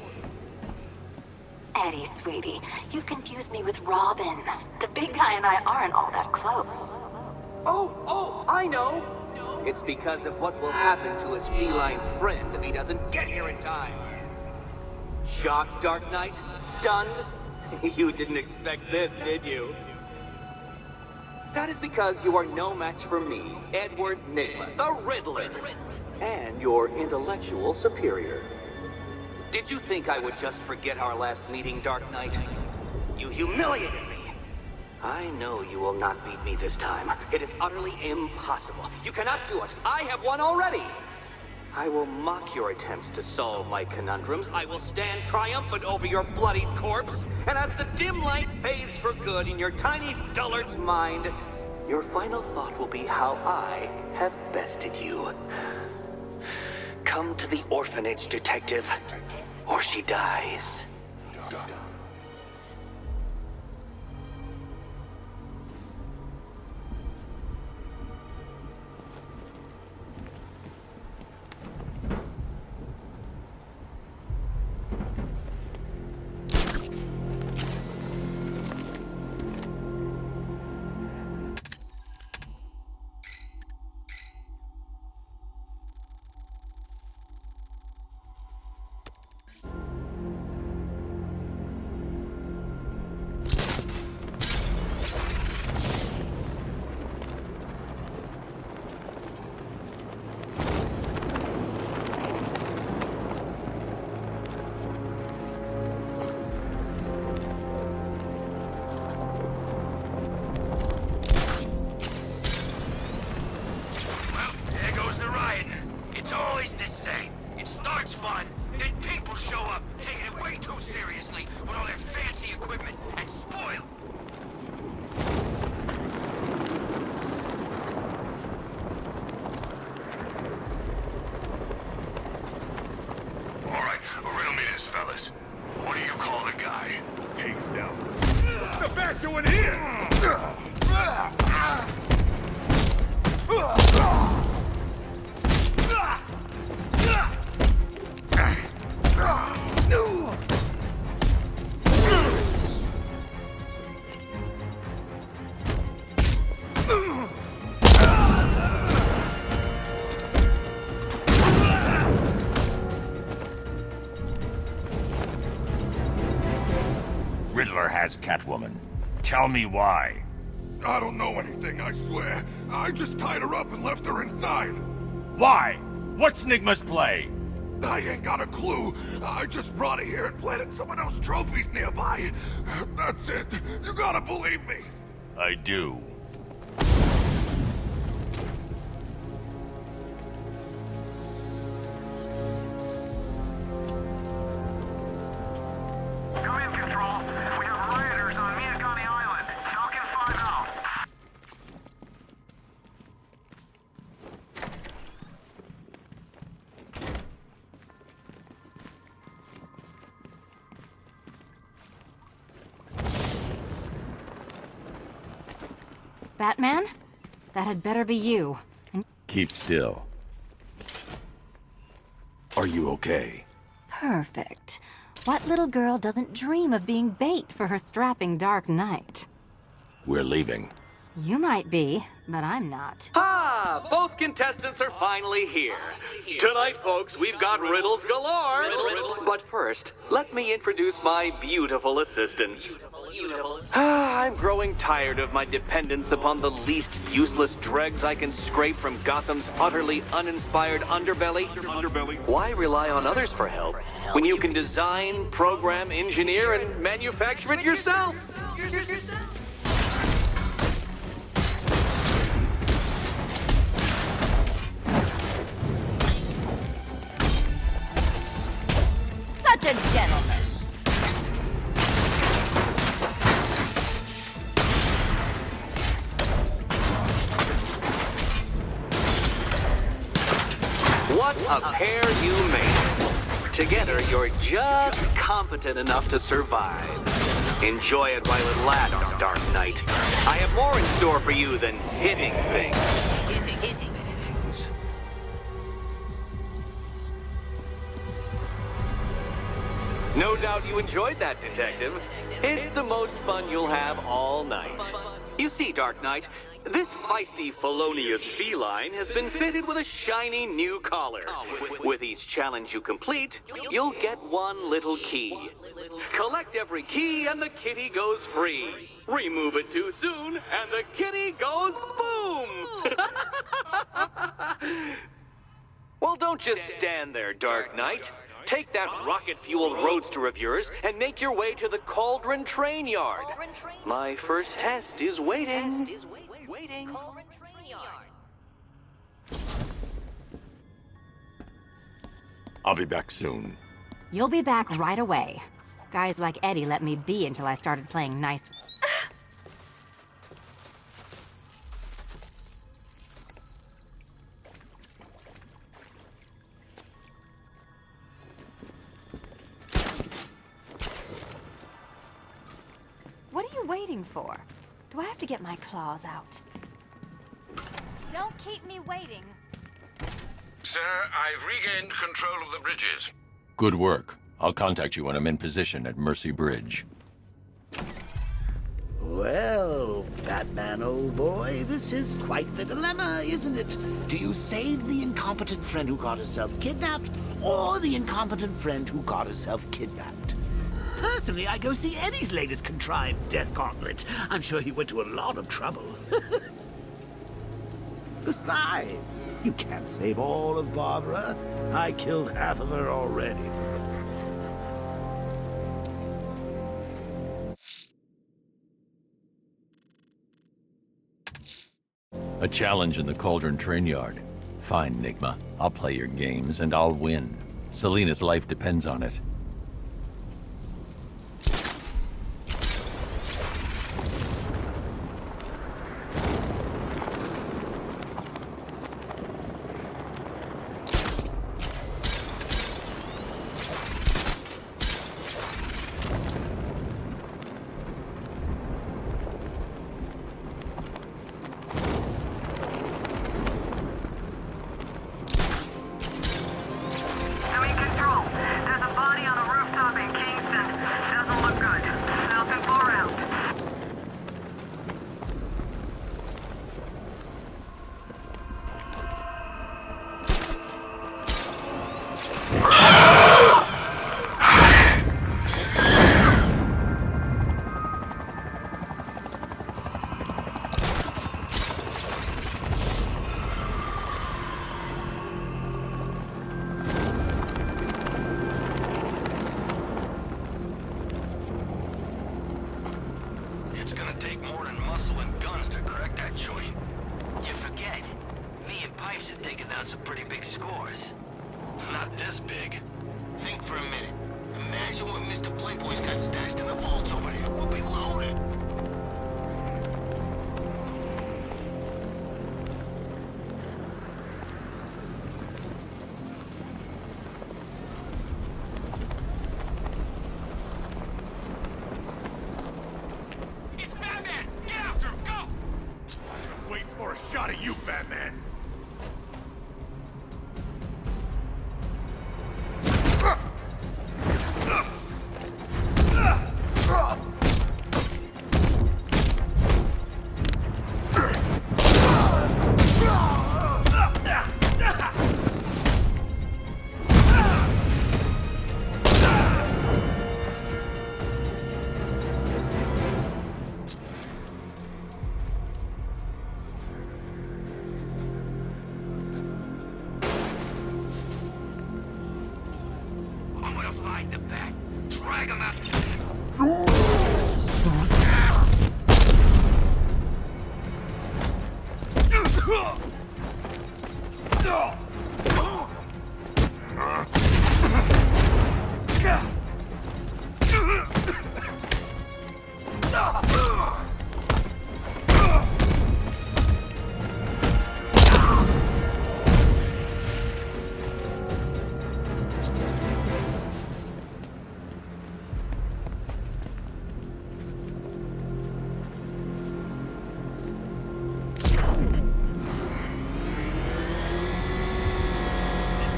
Eddie, sweetie, you confused me with Robin. The big guy and I aren't all that close. Oh, I know! It's because of what will happen to his feline friend if he doesn't get here in time. Shocked, Dark Knight? Stunned? You didn't expect this, did you? That is because you are no match for me, Edward Nigma, the Riddler, and your intellectual superior. Did you think I would just forget our last meeting, Dark Knight? You humiliated me. I know you will not beat me this time. It is utterly impossible. You cannot do it. I have won already. I will mock your attempts to solve my conundrums. I will stand triumphant over your bloodied corpse. And as the dim light fades for good in your tiny dullard's mind, your final thought will be how I have bested you. Come to the orphanage, detective, or she dies. has Catwoman. Tell me why. I don't know anything, I swear. I just tied her up and left her inside. Why? What's Nigma's play? I ain't got a clue. I just brought her here and planted someone else's trophies nearby. That's it. You gotta believe me. I do. Come in, Control. We have rioters on Miyakani Island. Falcon 5 out. Batman? That had better be you. Keep still. Are you okay? Perfect. What little girl doesn't dream of being bait for her strapping Dark Knight? We're leaving. You might be, but I'm not. Ah, both contestants are finally here. Tonight, folks, we've got riddles galore. But first, let me introduce my beautiful assistants. I'm growing tired of my dependence upon the least useless dregs I can scrape from Gotham's utterly uninspired underbelly. Why rely on others for help when you can design, program, engineer, and manufacture it yourself? Such a gentleman. What a pair you made. Together, you're just competent enough to survive. Enjoy it while it lasts, Dark Knight. I have more in store for you than hitting things. No doubt you enjoyed that, Detective. It's the most fun you'll have all night. You see, Dark Knight, this feisty, felonious feline has been fitted with a shiny new collar. With each challenge you complete, you'll get one little key. Collect every key and the kitty goes free. Remove it too soon and the kitty goes boom! Well, don't just stand there, Dark Knight. Take that rocket-fueled roadster of yours and make your way to the Cauldron Train Yard. My first test is waiting. I'll be back soon. You'll be back right away. Guys like Eddie let me be until I started playing nice. What are you waiting for? Do I have to get my claws out? Don't keep me waiting. Sir, I've regained control of the bridges. Good work. I'll contact you when I'm in position at Mercy Bridge. Well, Batman, old boy, this is quite the dilemma, isn't it? Do you save the incompetent friend who got herself kidnapped, or the incompetent friend who got herself kidnapped? Personally, I go see Eddie's latest contrived death gauntlet. I'm sure he went to a lot of trouble. Besides, you can't save all of Barbara. I killed half of her already. A challenge in the Cauldron Train Yard. Fine, Nigma. I'll play your games and I'll win. Selina's life depends on it. Control. There's a body muscle and guns to correct that joint. You forget, me and Pipes have taken down some pretty big scores. Not this big. Think for a minute. Imagine what Mr. Playboy's got stashed in the vaults over there. We'll be loaded. It's Batman! Get after him! Go! Wait for a shot of you, Batman! I'm gonna find the Bat. Drag him out.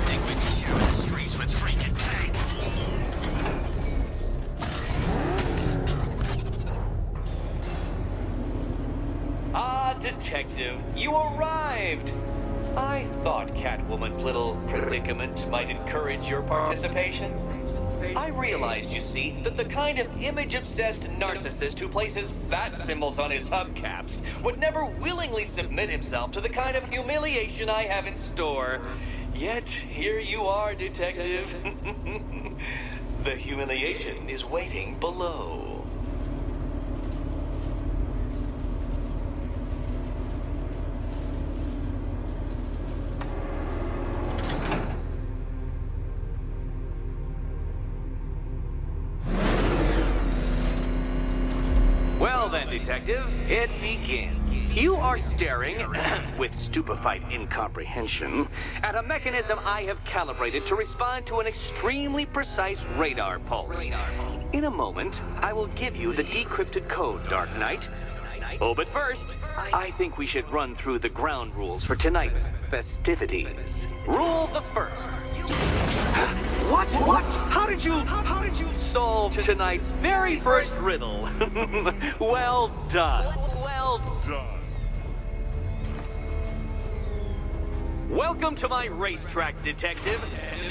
Think we can share the streets with freaking tanks? Ah, Detective, you arrived! I thought Catwoman's little predicament might encourage your participation. I realized, you see, that the kind of image-obsessed narcissist who places bat symbols on his hubcaps would never willingly submit himself to the kind of humiliation I have in store. Yet, here you are, Detective. The humiliation is waiting below. Well then, Detective, it begins. You are staring, with stupefied incomprehension, at a mechanism I have calibrated to respond to an extremely precise radar pulse. In a moment, I will give you the decrypted code, Dark Knight. Oh, but first, I think we should run through the ground rules for tonight's festivities. Rule the first. What? How did you solve tonight's very first riddle? Well done. Well done. Welcome to my racetrack, Detective.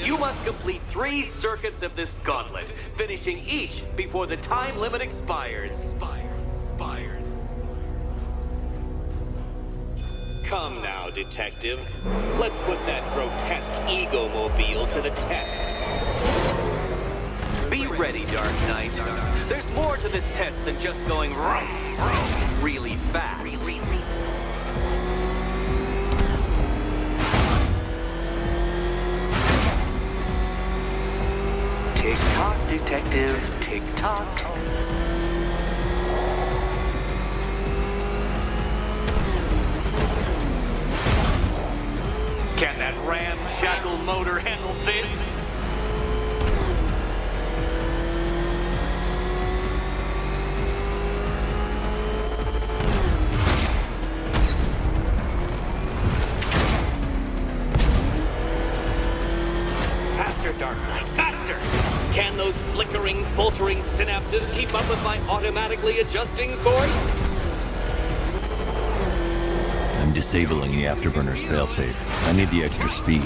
You must complete 3 circuits of this gauntlet, finishing each before the time limit expires. Come now, Detective. Let's put that grotesque ego-mobile to the test. Be ready, Dark Knight. There's more to this test than just going vroom, vroom really fast. Tick-tock, Detective, tick-tock. Can that ramshackle motor handle this? Faster, Dark Knight, faster! Can those flickering, faltering synapses keep up with my automatically adjusting course? I'm disabling the afterburner's failsafe. I need the extra speed.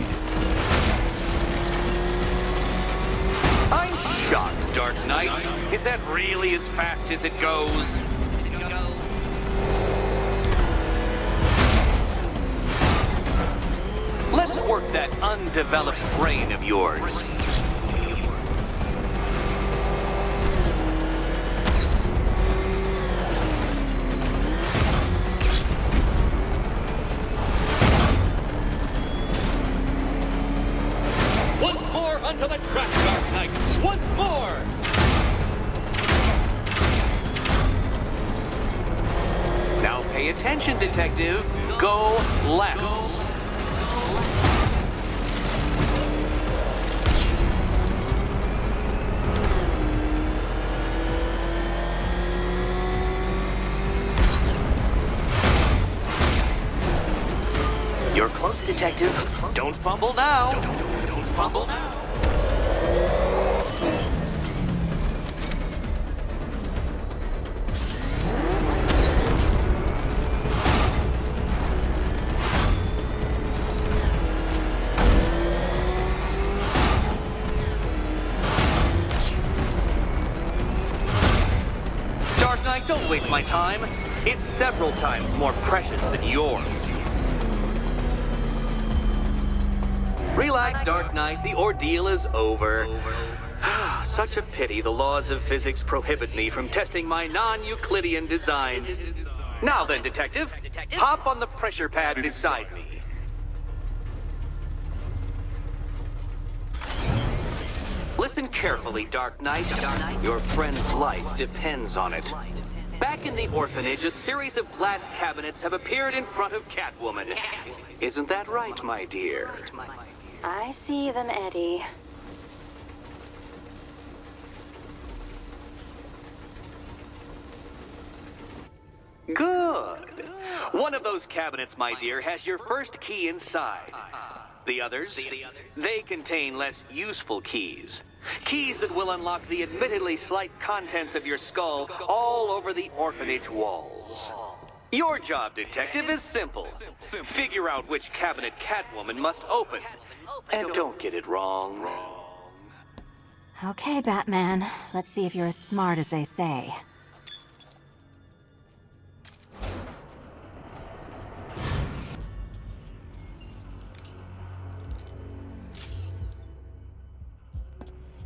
I'm shocked, Dark Knight. Is that really as fast as it goes? Let's work that undeveloped brain of yours. Pay attention, detective. Go left. You're close, detective. Don't fumble now. Don't fumble now. Dark Knight, don't waste my time. It's several times more precious than yours. Relax, Dark Knight. The ordeal is over. Such a pity the laws of physics prohibit me from testing my non-Euclidean designs. Now then, detective, hop on the pressure pad beside me. Listen carefully, Dark Knight. Your friend's life depends on it. Back in the orphanage, a series of glass cabinets have appeared in front of Catwoman. Isn't that right, my dear? I see them, Eddie. Good. One of those cabinets, my dear, has your first key inside. The others, they contain less useful keys. Keys that will unlock the admittedly slight contents of your skull all over the orphanage walls. Your job, detective, is simple. Figure out which cabinet Catwoman must open. And don't get it wrong. Okay, Batman. Let's see if you're as smart as they say.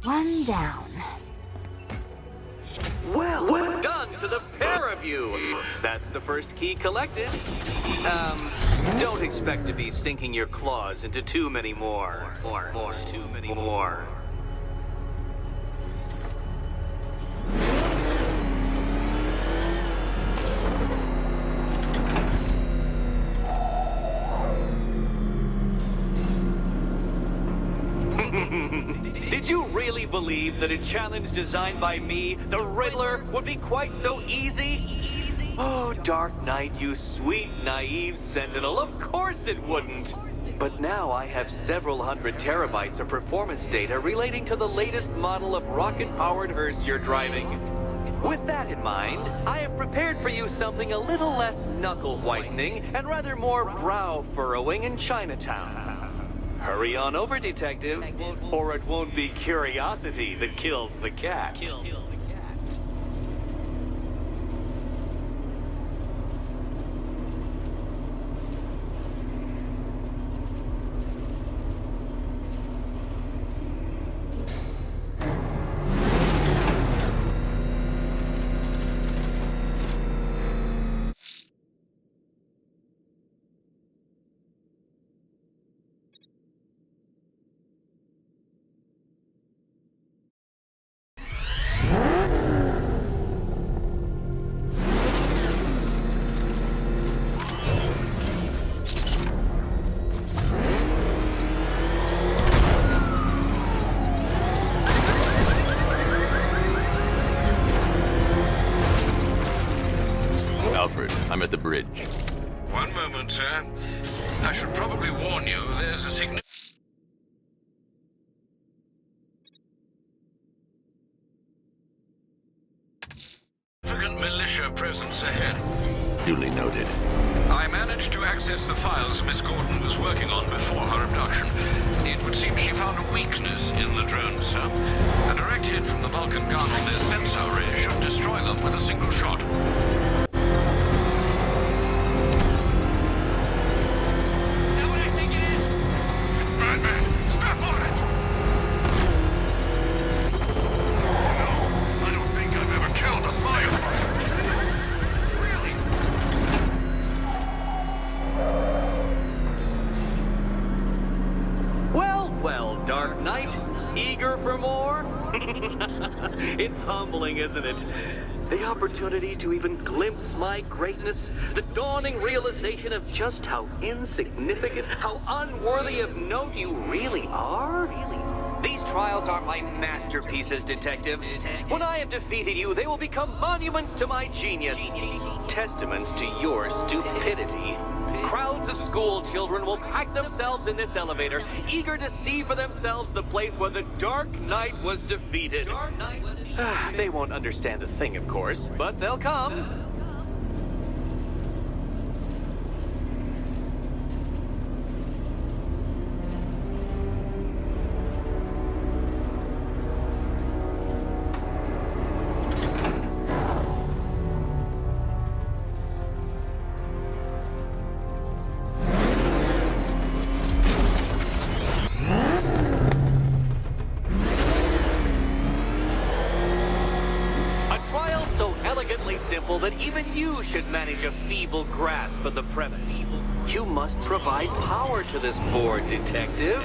One down. Well done to the pair of you. That's the first key collected. Don't expect to be sinking your claws into too many more. Too many more. Did you really believe that a challenge designed by me, the Riddler, would be quite so easy? Oh, Dark Knight, you sweet, naive sentinel, of course it wouldn't. But now I have several hundred terabytes of performance data relating to the latest model of rocket-powered hearse you're driving. With that in mind, I have prepared for you something a little less knuckle-whitening and rather more brow-furrowing in Chinatown. Hurry on over, detective, or it won't be curiosity that kills the cat. Alfred, I'm at the bridge. One moment, sir. I should probably warn you, there's a significant militia presence ahead. Duly noted. I managed to access the files Miss Gordon was working on before her abduction. It would seem she found a weakness in the drones, sir. A direct hit from the Vulcan gun on their sensor ray should destroy them with a single shot. Well, Dark Knight, eager for more? It's humbling, isn't it? The opportunity to even glimpse my greatness, the dawning realization of just how insignificant, how unworthy of note you really are? These trials are my masterpieces, Detective. When I have defeated you, they will become monuments to my genius, testaments to your stupidity. Crowds of school children will pack themselves in this elevator, eager to see for themselves the place where the Dark Knight was defeated. They won't understand a thing, of course, but they'll come. That even you should manage a feeble grasp of the premise. You must provide power to this board, Detective.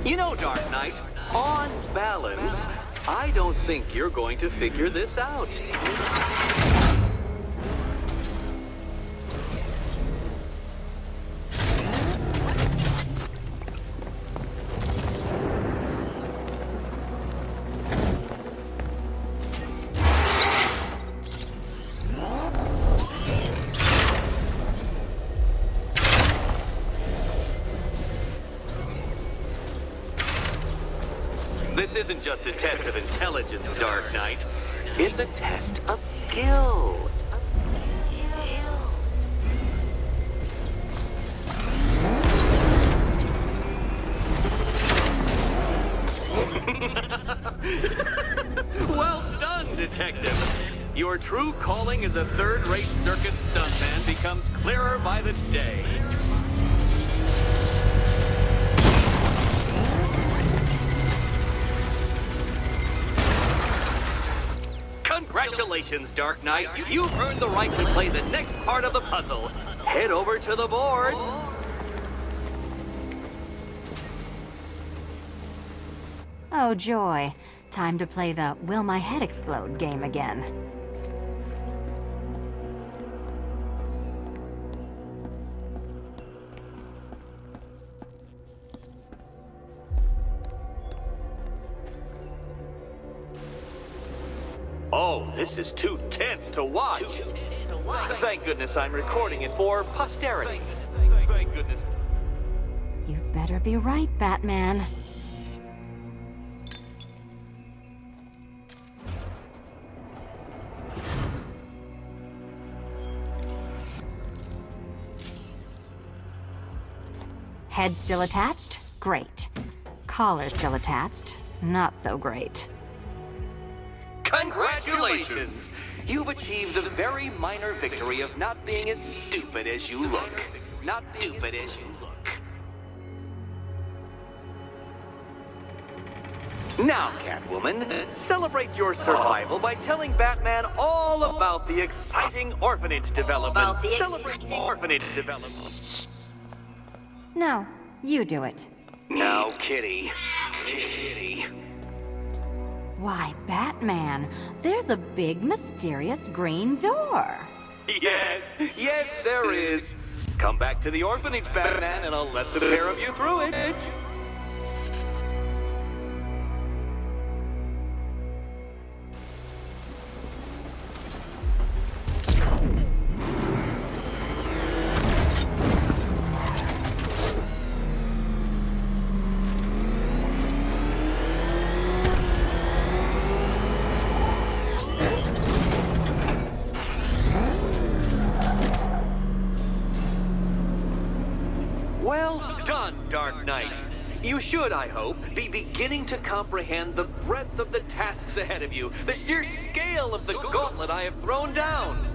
You know, Dark Knight, on balance, I don't think you're going to figure this out. This isn't just a test of intelligence, Dark Knight. It's a test of skill. Well done, Detective. Your true calling as a third-rate circus stuntman becomes clearer by the day. Congratulations, Dark Knight. You've earned the right to play the next part of the puzzle. Head over to the board. Oh, joy. Time to play the Will My Head Explode game again. Oh, this is too tense to watch. Thank goodness I'm recording it for posterity. Thank goodness. You better be right, Batman. Head still attached? Great. Collar still attached? Not so great. Congratulations! You've achieved the very minor victory of not being as stupid as you look. Not stupid as you look. Now, Catwoman, celebrate your survival by telling Batman all about the exciting orphanage development. Celebrate the orphanage development. No, you do it. Now, Kitty. Kitty. Why, Batman, there's a big, mysterious green door. Yes, there is. Come back to the orphanage, Batman, and I'll let the pair of you through it. Well done, Dark Knight. You should, I hope, be beginning to comprehend the breadth of the tasks ahead of you, the sheer scale of the gauntlet I have thrown down.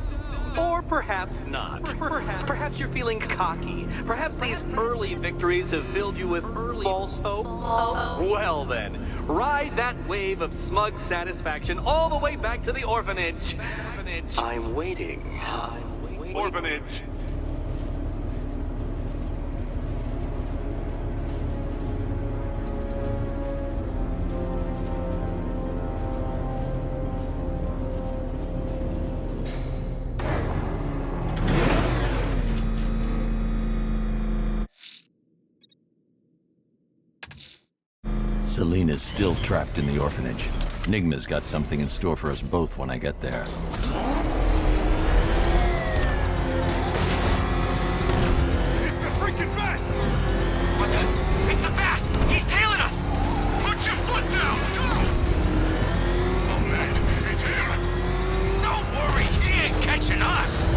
Or perhaps not. Perhaps you're feeling cocky. Perhaps these early victories have filled you with false hope. Well then, ride that wave of smug satisfaction all the way back to the orphanage. I'm waiting. orphanage. Selena's still trapped in the orphanage. Nigma's got something in store for us both when I get there. It's the freaking bat! What the? It's the bat! He's tailing us! Put your foot down! Go! Oh man, it's him! Don't worry, he ain't catching us!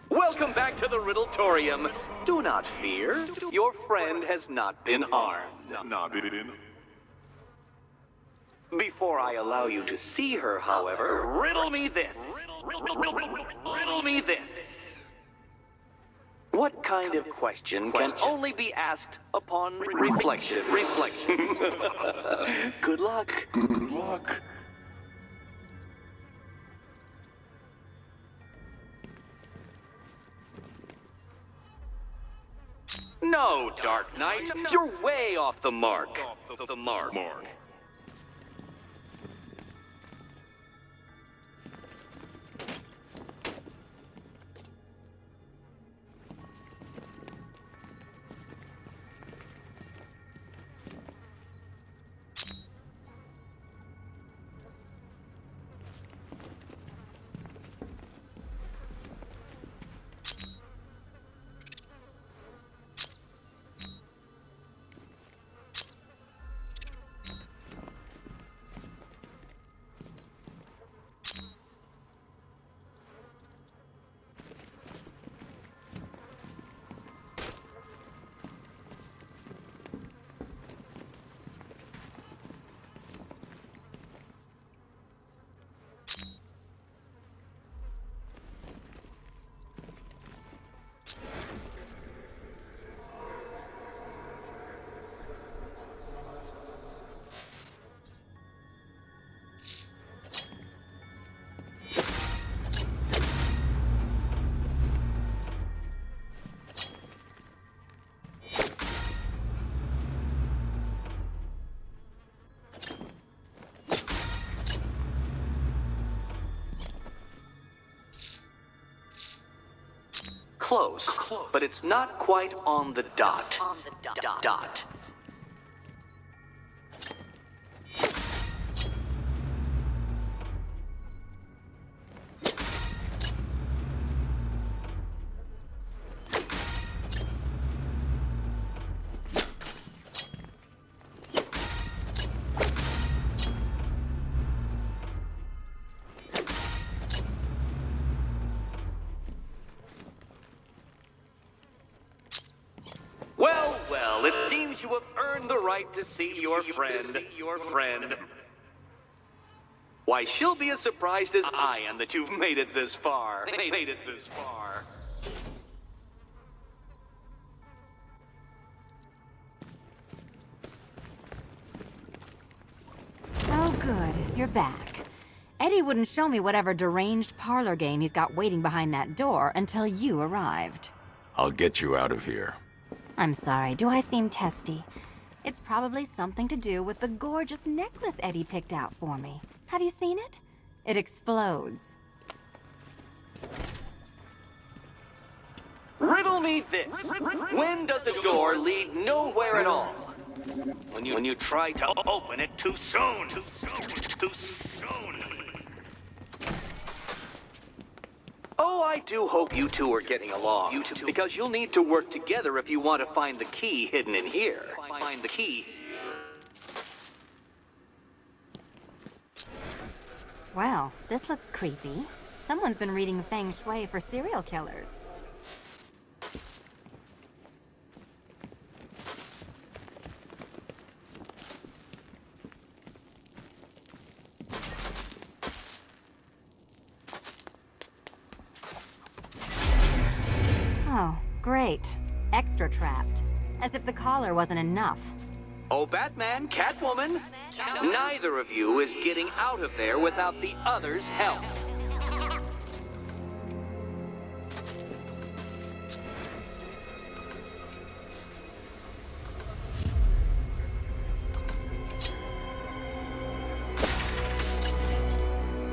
Welcome back to the Riddletorium. Do not fear. Your friend has not been harmed. Before I allow you to see her, however, riddle me this. Riddle me this. What kind of question can only be asked upon reflection? Good luck. Good luck. No, Dark Knight. You're way off the mark. Mark. Close, but it's not quite on the dot. Dot. Well, it seems you have earned the right to see your friend. Why, she'll be as surprised as I am that you've made it this far. Oh, good. You're back. Eddie wouldn't show me whatever deranged parlor game he's got waiting behind that door until you arrived. I'll get you out of here. I'm sorry, do I seem testy? It's probably something to do with the gorgeous necklace Eddie picked out for me. Have you seen it? It explodes. Riddle me this. When does a door lead nowhere at all? When you try to open it too soon. Too soon. Oh, I do hope you two are getting along. Because you'll need to work together if you want to find the key hidden in here. Find the key. Well, this looks creepy. Someone's been reading Feng Shui for serial killers. Oh, great. Extra trapped. As if the collar wasn't enough. Oh, Batman, Catwoman, neither of you is getting out of there without the other's help.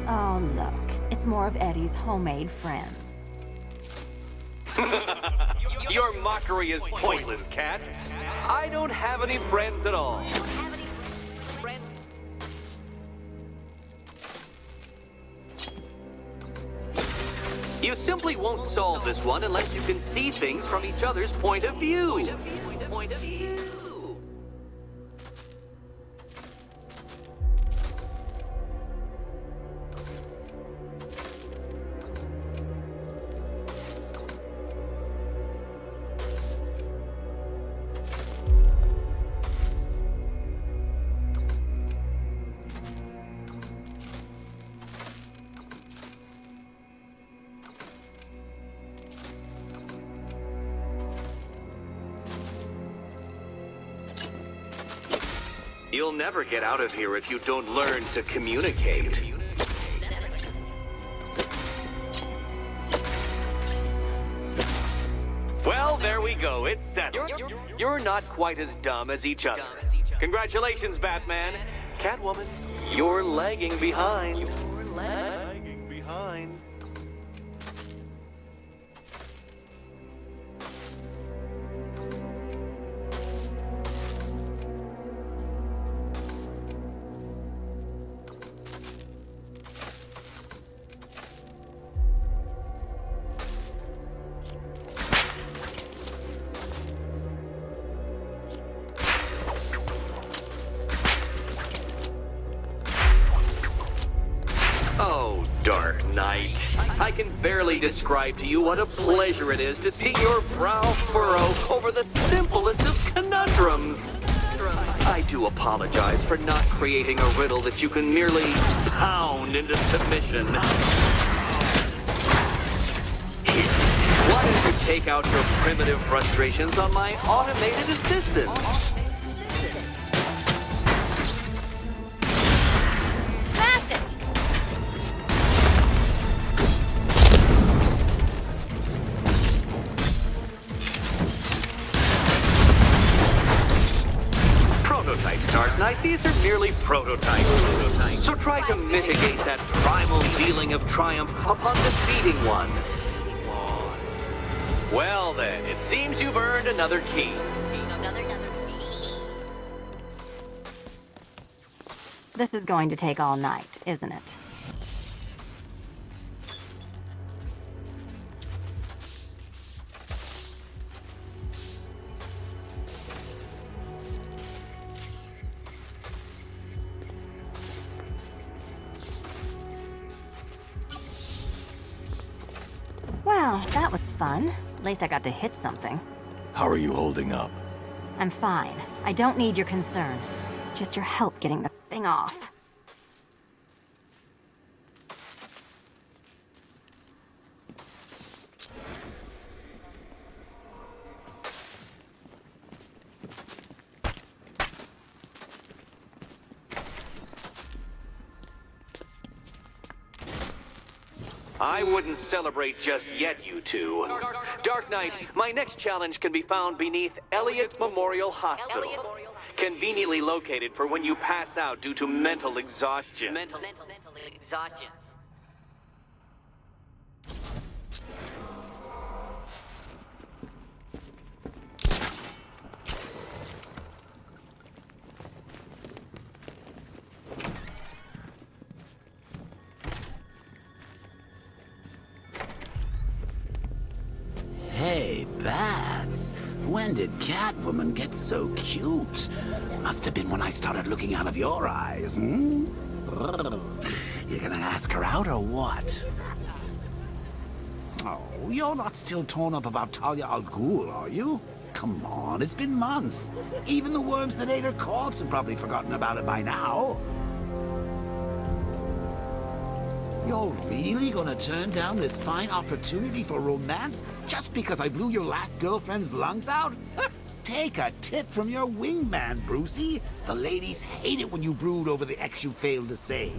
Oh, look. It's more of Eddie's homemade friends. Your mockery is pointless, Cat. I don't have any friends at all. You simply won't solve this one unless you can see things from each other's point of view. You'll never get out of here if you don't learn to communicate. Well, there we go. It's settled. You're not quite as dumb as each other. Congratulations, Batman. Catwoman, you're lagging behind. Oh, Dark Knight. I can barely describe to you what a pleasure it is to see your brow furrow over the simplest of conundrums. I do apologize for not creating a riddle that you can merely pound into submission. Why don't you take out your primitive frustrations on my automated assistant? Smash it! Prototypes, Dark Knight. These are merely prototypes. So try to mitigate that primal feeling of triumph upon defeating one. Well then, it seems you've earned another key. This is going to take all night, isn't it? Well, that was fun. At least I got to hit something. How are you holding up? I'm fine. I don't need your concern. Just your help getting this thing off. I wouldn't celebrate just yet, you two. Dark Knight, my next challenge can be found beneath Elliott Memorial Hospital. Conveniently located for when you pass out due to mental exhaustion. Mental exhaustion. Hey, Bats. When did Catwoman get so cute? Must have been when I started looking out of your eyes, hmm? You gonna ask her out or what? Oh, you're not still torn up about Talia al Ghul, are you? Come on, it's been months. Even the worms that ate her corpse have probably forgotten about it by now. You're really gonna turn down this fine opportunity for romance just because I blew your last girlfriend's lungs out? Take a tip from your wingman, Brucey. The ladies hate it when you brood over the ex you failed to save.